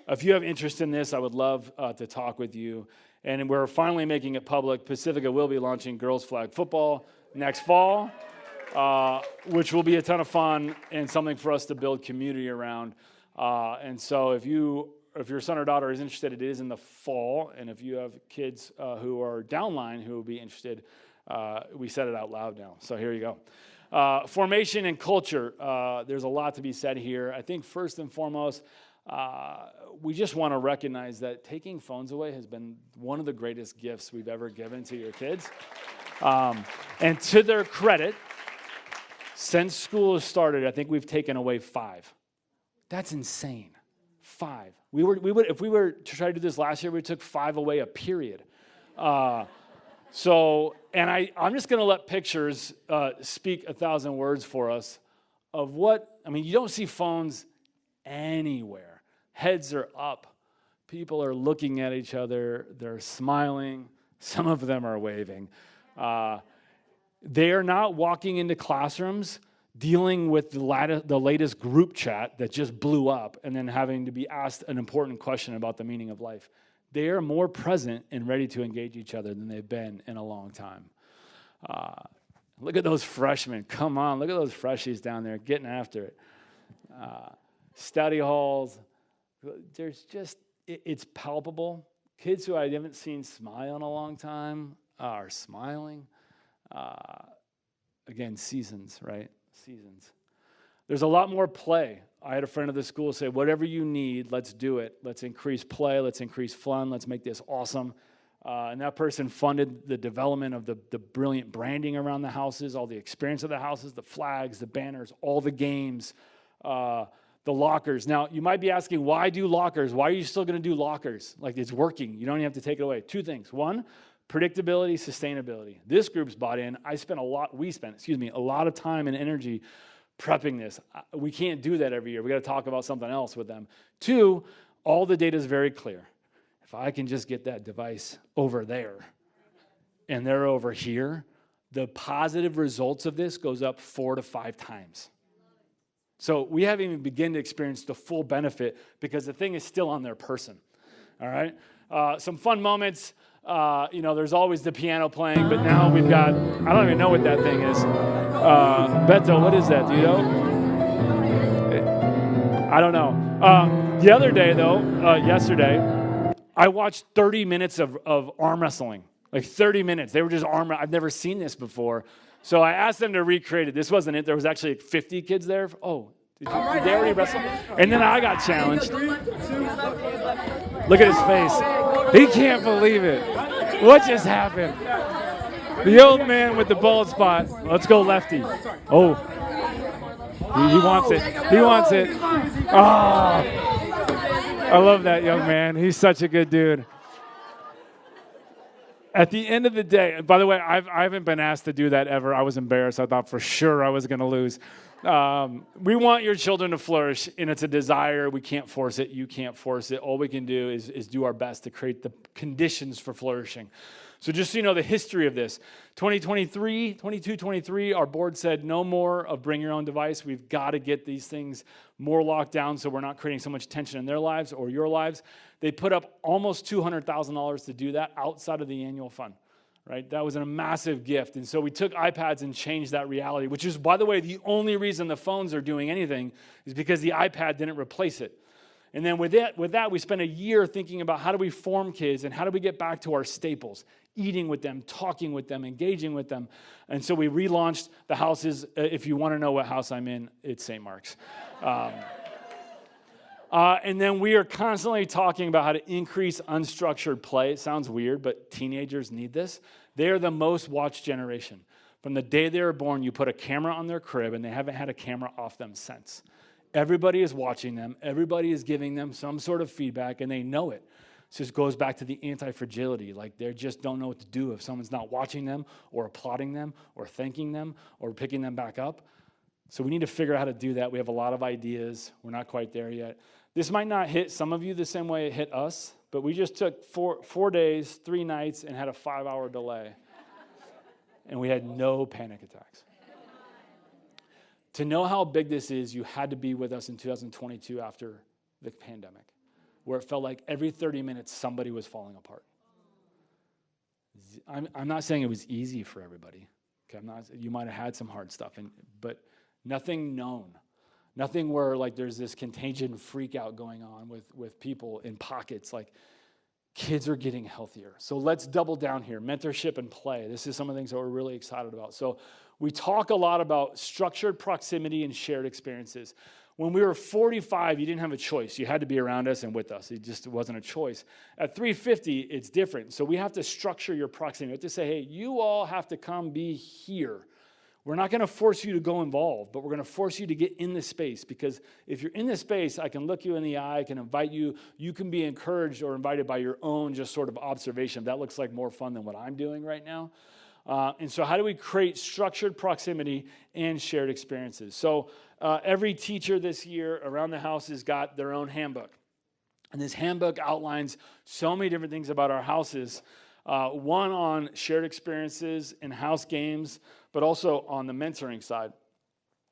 [SPEAKER 1] If you have interest in this, I would love to talk with you. And we're finally making it public. Pacifica will be launching girls flag football next fall, which will be a ton of fun and something for us to build community around. And so if your son or daughter is interested, it is in the fall. And if you have kids who are downline who will be interested, we said it out loud now. So here you go. Formation and culture. There's a lot to be said here. I think first and foremost, we just want to recognize that taking phones away has been one of the greatest gifts we've ever given to your kids. And to their credit, since school has started, I think we've taken away 5. That's insane. 5. If we were to try to do this last year, we took 5 away a period. I'm just going to let pictures speak 1,000 words for us of you don't see phones anywhere. Heads are up. People are looking at each other. They're smiling. Some of them are waving. They are not walking into classrooms dealing with the latest group chat that just blew up and then having to be asked an important question about the meaning of life. They are more present and ready to engage each other than they've been in a long time. Look at those freshmen. Come on, look at those freshies down there getting after it. Study halls. It's palpable. Kids who I haven't seen smile in a long time are smiling. Again, seasons, right? Seasons. There's a lot more play. I had a friend of the school say, whatever you need, let's do it. Let's increase play. Let's increase fun. Let's make this awesome. And that person funded the development of the brilliant branding around the houses, all the experience of the houses, the flags, the banners, all the games, the lockers. Now, you might be asking, why do lockers? Why are you still going to do lockers? Like, it's working. You don't even have to take it away. 2 things. 1, predictability, sustainability. This group's bought in. We spent a lot of time and energy prepping this. We can't do that every year. We got to talk about something else with them. 2, all the data is very clear. If I can just get that device over there and they're over here, the positive results of this goes up 4 to 5 times. So we haven't even begun to experience the full benefit because the thing is still on their person. All right? Some fun moments. There's always the piano playing, but now we've got, I don't even know what that thing is. Beto, what is that? Do you know? I don't know. The other day, though, yesterday, I watched 30 minutes of arm wrestling. Like 30 minutes. They were just I've never seen this before. So I asked them to recreate it. This wasn't it. There was actually 50 kids there. Oh, did they already wrestle? And then I got challenged. Look at his face. He can't believe it. What just happened? The old man with the bald spot. Let's go lefty. Oh. He wants it. He wants it. Oh. I love that young man. He's such a good dude. At the end of the day, by the way, I haven't been asked to do that ever. I was embarrassed. I thought for sure I was going to lose. We want your children to flourish, and it's a desire. We can't force it. You can't force it. All we can do is do our best to create the conditions for flourishing. So just so you know the history of this, 22-23, our board said no more of bring your own device. We've got to get these things more locked down so we're not creating so much tension in their lives or your lives. They put up almost $200,000 to do that outside of the annual fund, right? That was a massive gift. And so we took iPads and changed that reality, which is, by the way, the only reason the phones are doing anything is because the iPad didn't replace it. And then with that, we spent a year thinking about how do we form kids and how do we get back to our staples, eating with them, talking with them, engaging with them. And so we relaunched the houses. If you want to know what house I'm in, it's St. Mark's. And then we are constantly talking about how to increase unstructured play. It sounds weird, but teenagers need this. They are the most watched generation. From the day they were born, you put a camera on their crib, and they haven't had a camera off them since. Everybody is watching them. Everybody is giving them some sort of feedback, and they know it. So this goes back to the anti-fragility. Like they just don't know what to do if someone's not watching them or applauding them or thanking them or picking them back up. So we need to figure out how to do that. We have a lot of ideas. We're not quite there yet. This might not hit some of you the same way it hit us, but we just took four days, 3 nights, and had a 5-hour delay. And we had no panic attacks. To know how big this is, you had to be with us in 2022 after the pandemic, where it felt like every 30 minutes somebody was falling apart. I'm not saying it was easy for everybody. Okay, you might have had some hard stuff, but nothing known. Nothing where like there's this contagion freak out going on with people in pockets. Like kids are getting healthier. So let's double down here. Mentorship and play. This is some of the things that we're really excited about. So we talk a lot about structured proximity and shared experiences. When we were 45, you didn't have a choice. You had to be around us and with us. It just wasn't a choice. At 350, it's different. So we have to structure your proximity. We have to say, hey, you all have to come be here. We're not going to force you to go involved, but we're going to force you to get in the space, because if you're in the space, I can look you in the eye, I can invite you. You can be encouraged or invited by your own just sort of observation. That looks like more fun than what I'm doing right now. And so how do we create structured proximity and shared experiences? So every teacher this year around the house has got their own handbook. And this handbook outlines so many different things about our houses. One on shared experiences and house games, but also on the mentoring side.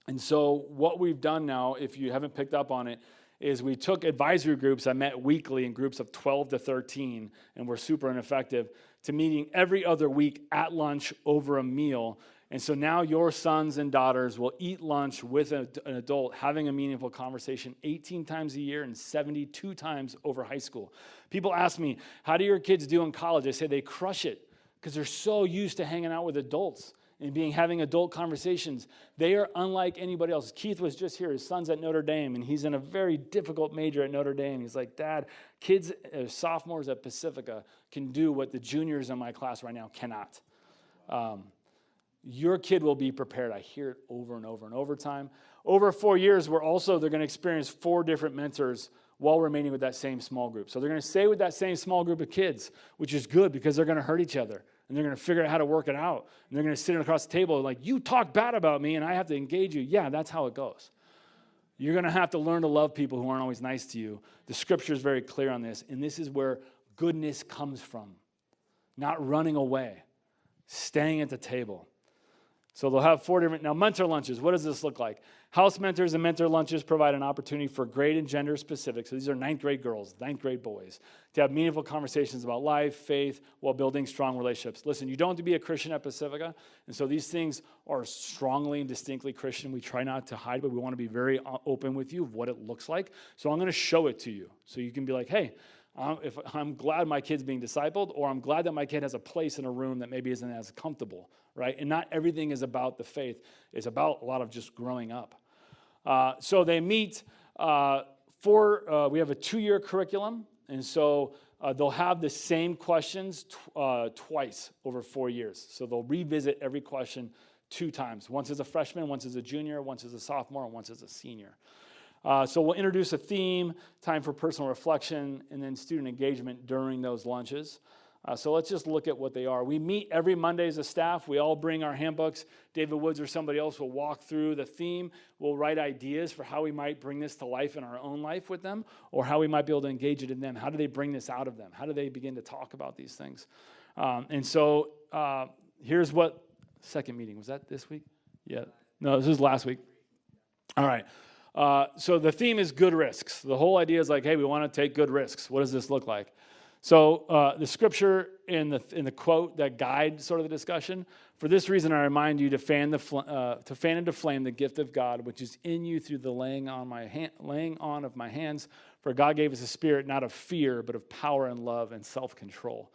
[SPEAKER 1] And so what we've done now, if you haven't picked up on it, is we took advisory groups. I met weekly in groups of 12 to 13, and we're super ineffective, to meeting every other week at lunch over a meal. And so now your sons and daughters will eat lunch with an adult, having a meaningful conversation 18 times a year and 72 times over high school. People ask me, how do your kids do in college? I say they crush it because they're so used to hanging out with adults and having adult conversations. They are unlike anybody else. Keith was just here. His son's at Notre Dame, and he's in a very difficult major at Notre Dame. He's like, Dad, kids, sophomores at Pacifica can do what the juniors in my class right now cannot. Your kid will be prepared. I hear it over and over and over time. Over 4 years, they're going to experience 4 different mentors while remaining with that same small group. So they're going to stay with that same small group of kids, which is good because they're going to hurt each other. And they're going to figure out how to work it out. And they're going to sit across the table like, you talk bad about me and I have to engage you. Yeah, that's how it goes. You're going to have to learn to love people who aren't always nice to you. The scripture is very clear on this. And this is where goodness comes from. Not running away. Staying at the table. So they'll have 4 different, now mentor lunches, what does this look like? House mentors and mentor lunches provide an opportunity for grade and gender specific, so these are 9th grade girls, 9th grade boys, to have meaningful conversations about life, faith, while building strong relationships. Listen, you don't have to be a Christian at Pacifica, and so these things are strongly and distinctly Christian. We try not to hide, but we want to be very open with you of what it looks like. So I'm going to show it to you, so you can be like, hey, if I'm glad my kid's being discipled, or I'm glad that my kid has a place in a room that maybe isn't as comfortable, right? And not everything is about the faith. It's about a lot of just growing up. So they meet we have a 2-year curriculum, and so they'll have the same questions twice over 4 years. So they'll revisit every question 2 times. Once as a freshman, once as a junior, once as a sophomore, and once as a senior. So we'll introduce a theme, time for personal reflection, and then student engagement during those lunches. So let's just look at what they are. We meet every Monday as a staff. We all bring our handbooks. David Woods or somebody else will walk through the theme. We'll write ideas for how we might bring this to life in our own life with them, or how we might be able to engage it in them. How do they bring this out of them? How do they begin to talk about these things? Here's what, second meeting, was that this week? Yeah. No, this was last week. All right. So the theme is good risks. The whole idea is like, hey, we want to take good risks. What does this look like? So the scripture in the quote that guide sort of the discussion, for this reason I remind you to fan into flame the gift of God, which is in you through the laying on of my hands. For God gave us a spirit not of fear, but of power and love and self-control.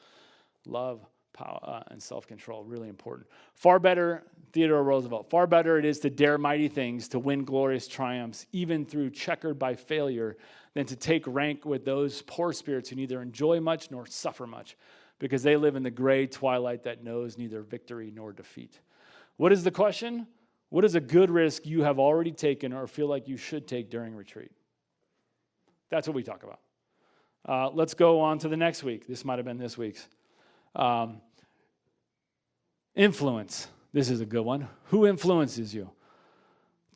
[SPEAKER 1] Love, power, and self-control, really important. Far better, Theodore Roosevelt, far better it is to dare mighty things, to win glorious triumphs, even through checkered by failure, than to take rank with those poor spirits who neither enjoy much nor suffer much, because they live in the gray twilight that knows neither victory nor defeat. What is the question? What is a good risk you have already taken or feel like you should take during retreat? That's what we talk about. Let's go on to the next week. This might have been this week's. Influence. This is a good one. Who influences you?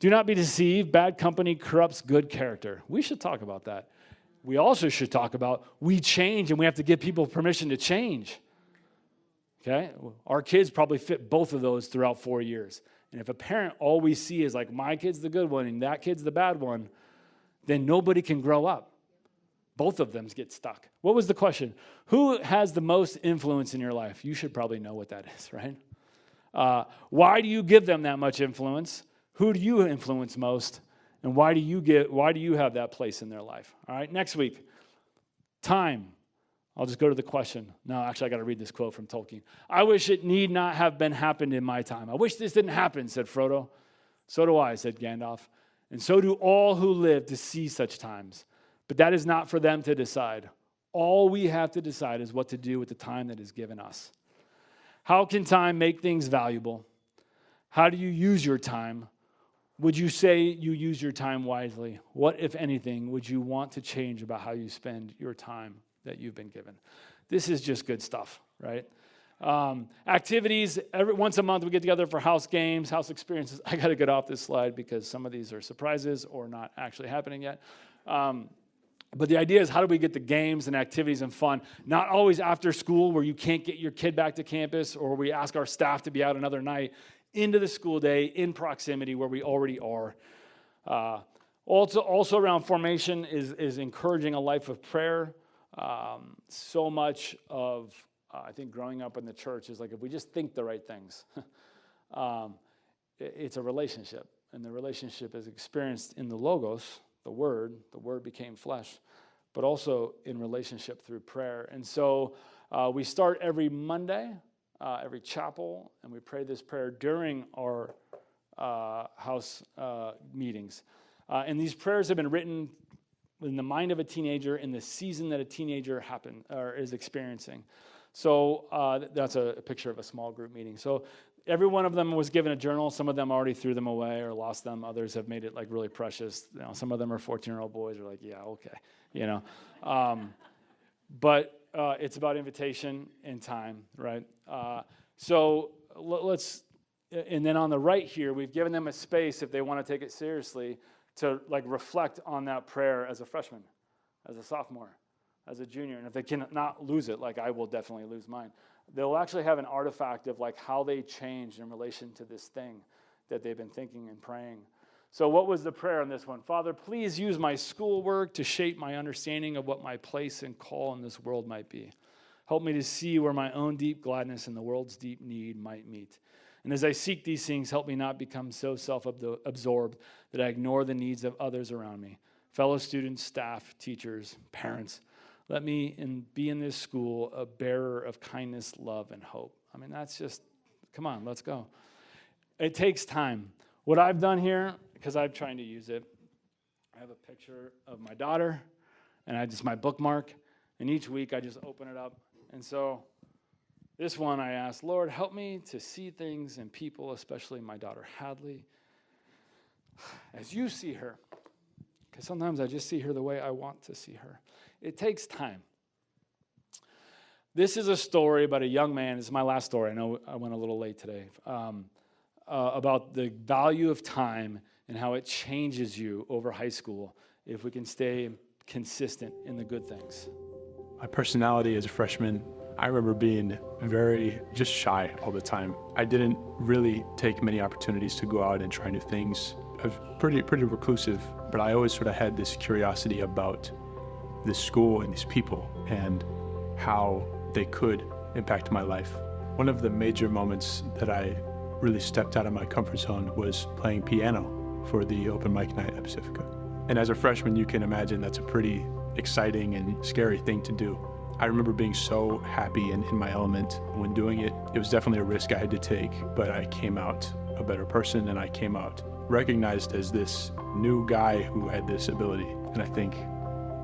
[SPEAKER 1] Do not be deceived. Bad company corrupts good character. We should talk about that. We also should talk about we change and we have to give people permission to change. Okay? Our kids probably fit both of those throughout 4 years. And if a parent, all we see is like, my kid's the good one and that kid's the bad one, then nobody can grow up. Both of them get stuck. What was the question? Who has the most influence in your life? You should probably know what that is, right? Why do you give them that much influence? Who do you influence most? And why do you have that place in their life? All right, next week, time. I'll just go to the question. No, actually, I got to read this quote from Tolkien. I wish it need not have been happened in my time. I wish this didn't happen, said Frodo. So do I, said Gandalf. And so do all who live to see such times. But that is not for them to decide. All we have to decide is what to do with the time that is given us. How can time make things valuable? How do you use your time? Would you say you use your time wisely? What, if anything, would you want to change about how you spend your time that you've been given? This is just good stuff, right? Activities, once a month we get together for house games, house experiences. I got to get off this slide because some of these are surprises or not actually happening yet. But the idea is, how do we get the games and activities and fun? Not always after school where you can't get your kid back to campus, or we ask our staff to be out another night, into the school day in proximity where we already are. Also around formation is encouraging a life of prayer. So much of, I think, growing up in the church is like, if we just think the right things, it's a relationship. And the relationship is experienced in the Logos, the Word became flesh, but also in relationship through prayer. And so we start every Monday, every chapel, and we pray this prayer during our house meetings. And these prayers have been written in the mind of a teenager in the season that a teenager is experiencing. So that's a picture of a small group meeting. So every one of them was given a journal. Some of them already threw them away or lost them. Others have made it like really precious. You know, some of them are 14-year-old boys are like, yeah, okay, you know. But it's about invitation and time, right? So let's, and then on the right here, we've given them a space if they want to take it seriously to like reflect on that prayer as a freshman, as a sophomore, as a junior. And if they cannot lose it, like I will definitely lose mine, they'll actually have an artifact of like how they changed in relation to this thing that they've been thinking and praying. So what was the prayer on this one? Father, please use my schoolwork to shape my understanding of what my place and call in this world might be. Help me to see where my own deep gladness and the world's deep need might meet. And as I seek these things, help me not become so self-absorbed that I ignore the needs of others around me. Fellow students, staff, teachers, parents, let me be in this school a bearer of kindness, love, and hope. I mean, that's just, come on, let's go. It takes time. What I've done here, because I'm trying to use it, I have a picture of my daughter, and my bookmark, and each week I just open it up. And so this one I asked, Lord, help me to see things and people, especially my daughter Hadley, as you see her. Because sometimes I just see her the way I want to see her. It takes time. This is a story about a young man. This is my last story. I know I went a little late today. About the value of time and how it changes you over high school if we can stay consistent in the good things.
[SPEAKER 13] My personality as a freshman, I remember being very just shy all the time. I didn't really take many opportunities to go out and try new things. I was pretty reclusive, but I always sort of had this curiosity about this school and these people and how they could impact my life. One of the major moments that I really stepped out of my comfort zone was playing piano for the open mic night at Pacifica. And as a freshman, you can imagine that's a pretty exciting and scary thing to do. I remember being so happy and in my element when doing it. It was definitely a risk I had to take, but I came out a better person, and I came out recognized as this new guy who had this ability. And I think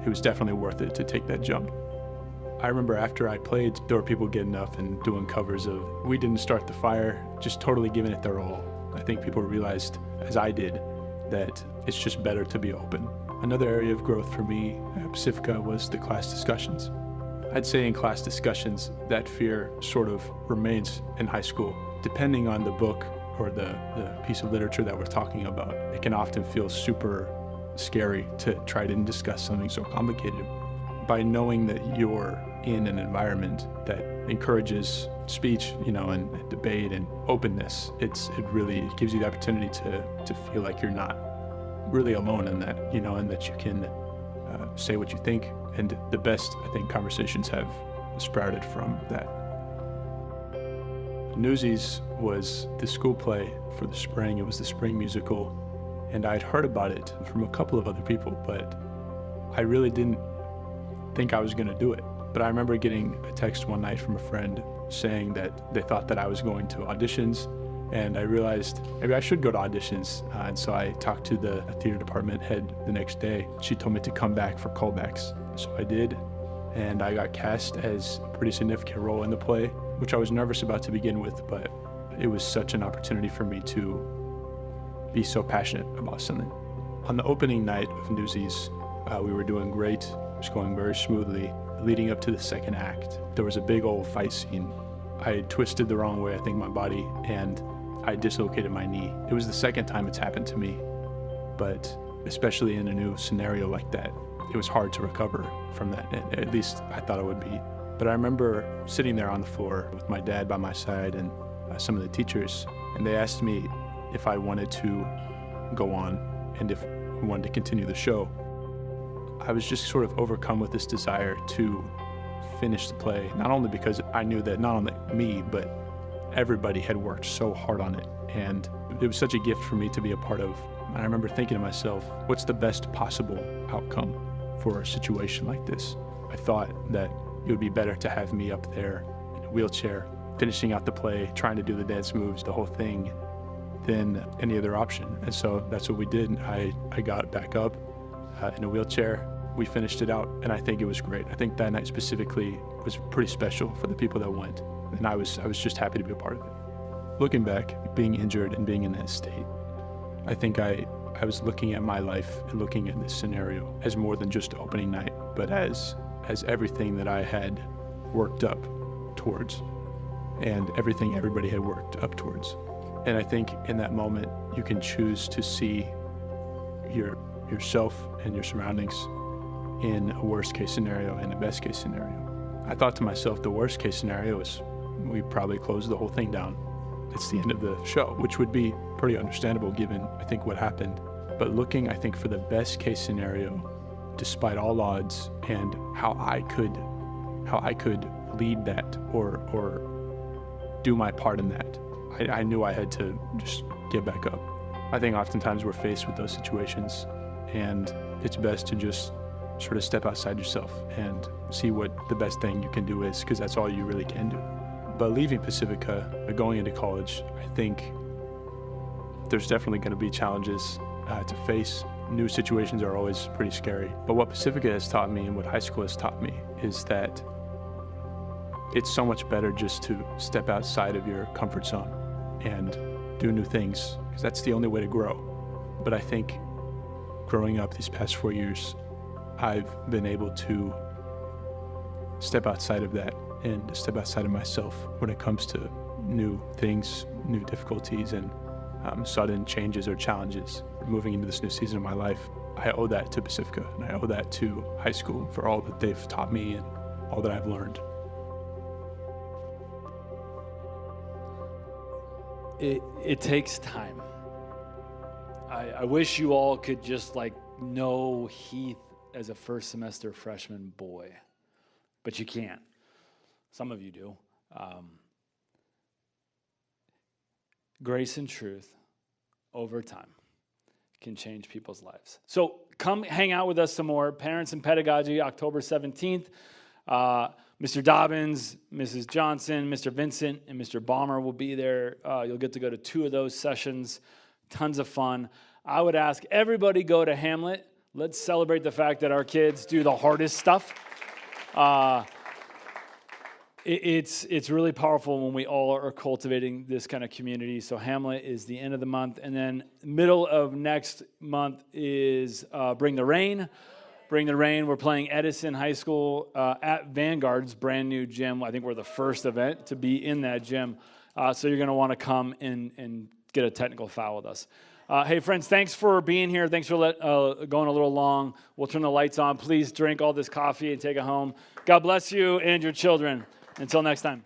[SPEAKER 13] it was definitely worth it to take that jump. I remember after I played, there were people getting up and doing covers of We Didn't Start the Fire, just totally giving it their all. I think people realized, as I did, that it's just better to be open. Another area of growth for me at Pacifica was the class discussions. I'd say in class discussions, that fear sort of remains in high school. Depending on the book or the piece of literature that we're talking about, it can often feel super scary to try to discuss something so complicated. By knowing that you're in an environment that encourages speech, and debate and openness, it really gives you the opportunity to feel like you're not really alone in that, and that you can say what you think. And the best, I think, conversations have sprouted from that. Newsies was the school play for the spring. It was the spring musical, and I'd heard about it from a couple of other people, but I really didn't think I was going to do it. But I remember getting a text one night from a friend saying that they thought that I was going to auditions, and I realized maybe I should go to auditions. And so I talked to the theater department head the next day. She told me to come back for callbacks. So I did, and I got cast as a pretty significant role in the play, which I was nervous about to begin with, but it was such an opportunity for me to be so passionate about something. On the opening night of Newsies, we were doing great. It was going very smoothly. Leading up to the second act, there was a big old fight scene. I twisted the wrong way, I think, my body, and I dislocated my knee. It was the second time it's happened to me, but especially in a new scenario like that, it was hard to recover from that. At least I thought it would be. But I remember sitting there on the floor with my dad by my side and some of the teachers, and they asked me if I wanted to go on and if we wanted to continue the show. I was just sort of overcome with this desire to finish the play, not only because I knew that not only me, but everybody had worked so hard on it, and it was such a gift for me to be a part of. And I remember thinking to myself, what's the best possible outcome for a situation like this? I thought that it would be better to have me up there in a wheelchair, finishing out the play, trying to do the dance moves, the whole thing, than any other option. And so that's what we did. I got back up in a wheelchair. We finished it out, and I think it was great. I think that night specifically was pretty special for the people that went, and I was just happy to be a part of it. Looking back, being injured and being in that state, I think I was looking at my life and looking at this scenario as more than just opening night, but as everything that I had worked up towards and everything everybody had worked up towards. And I think in that moment, you can choose to see yourself and your surroundings in a worst case scenario and a best case scenario. I thought to myself, the worst case scenario is we probably close the whole thing down. It's the end of the show, which would be pretty understandable given, I think, what happened. But looking, I think, for the best case scenario, despite all odds, and how I could lead that or do my part in that, I knew I had to just get back up. I think oftentimes we're faced with those situations, and it's best to just sort of step outside yourself and see what the best thing you can do is, because that's all you really can do. But leaving Pacifica, going into college, I think there's definitely going to be challenges to face. New situations are always pretty scary. But what Pacifica has taught me and what high school has taught me is that it's so much better just to step outside of your comfort zone and do new things, because that's the only way to grow. But I think growing up these past 4 years, I've been able to step outside of that and step outside of myself when it comes to new things, new difficulties, and sudden changes or challenges. Moving into this new season of my life, I owe that to Pacifica, and I owe that to high school for all that they've taught me and all that I've learned.
[SPEAKER 1] It takes time. I wish you all could just know Heath as a first semester freshman boy, but you can't. Some of you do. Grace and truth over time can change people's lives. So come hang out with us some more. Parents and Pedagogy, October 17th. Mr. Dobbins, Mrs. Johnson, Mr. Vincent, and Mr. Balmer will be there. You'll get to go to 2 of those sessions. Tons of fun. I would ask everybody go to Hamlet. Let's celebrate the fact that our kids do the hardest stuff. It's really powerful when we all are cultivating this kind of community. So Hamlet is the end of the month. And then middle of next month is Bring the Rain. Bring the Rain. We're playing Edison High School at Vanguard's brand new gym. I think we're the first event to be in that gym. So you're going to want to come and get a technical foul with us. Hey, friends, thanks for being here. Thanks for going a little long. We'll turn the lights on. Please drink all this coffee and take it home. God bless you and your children. Until next time.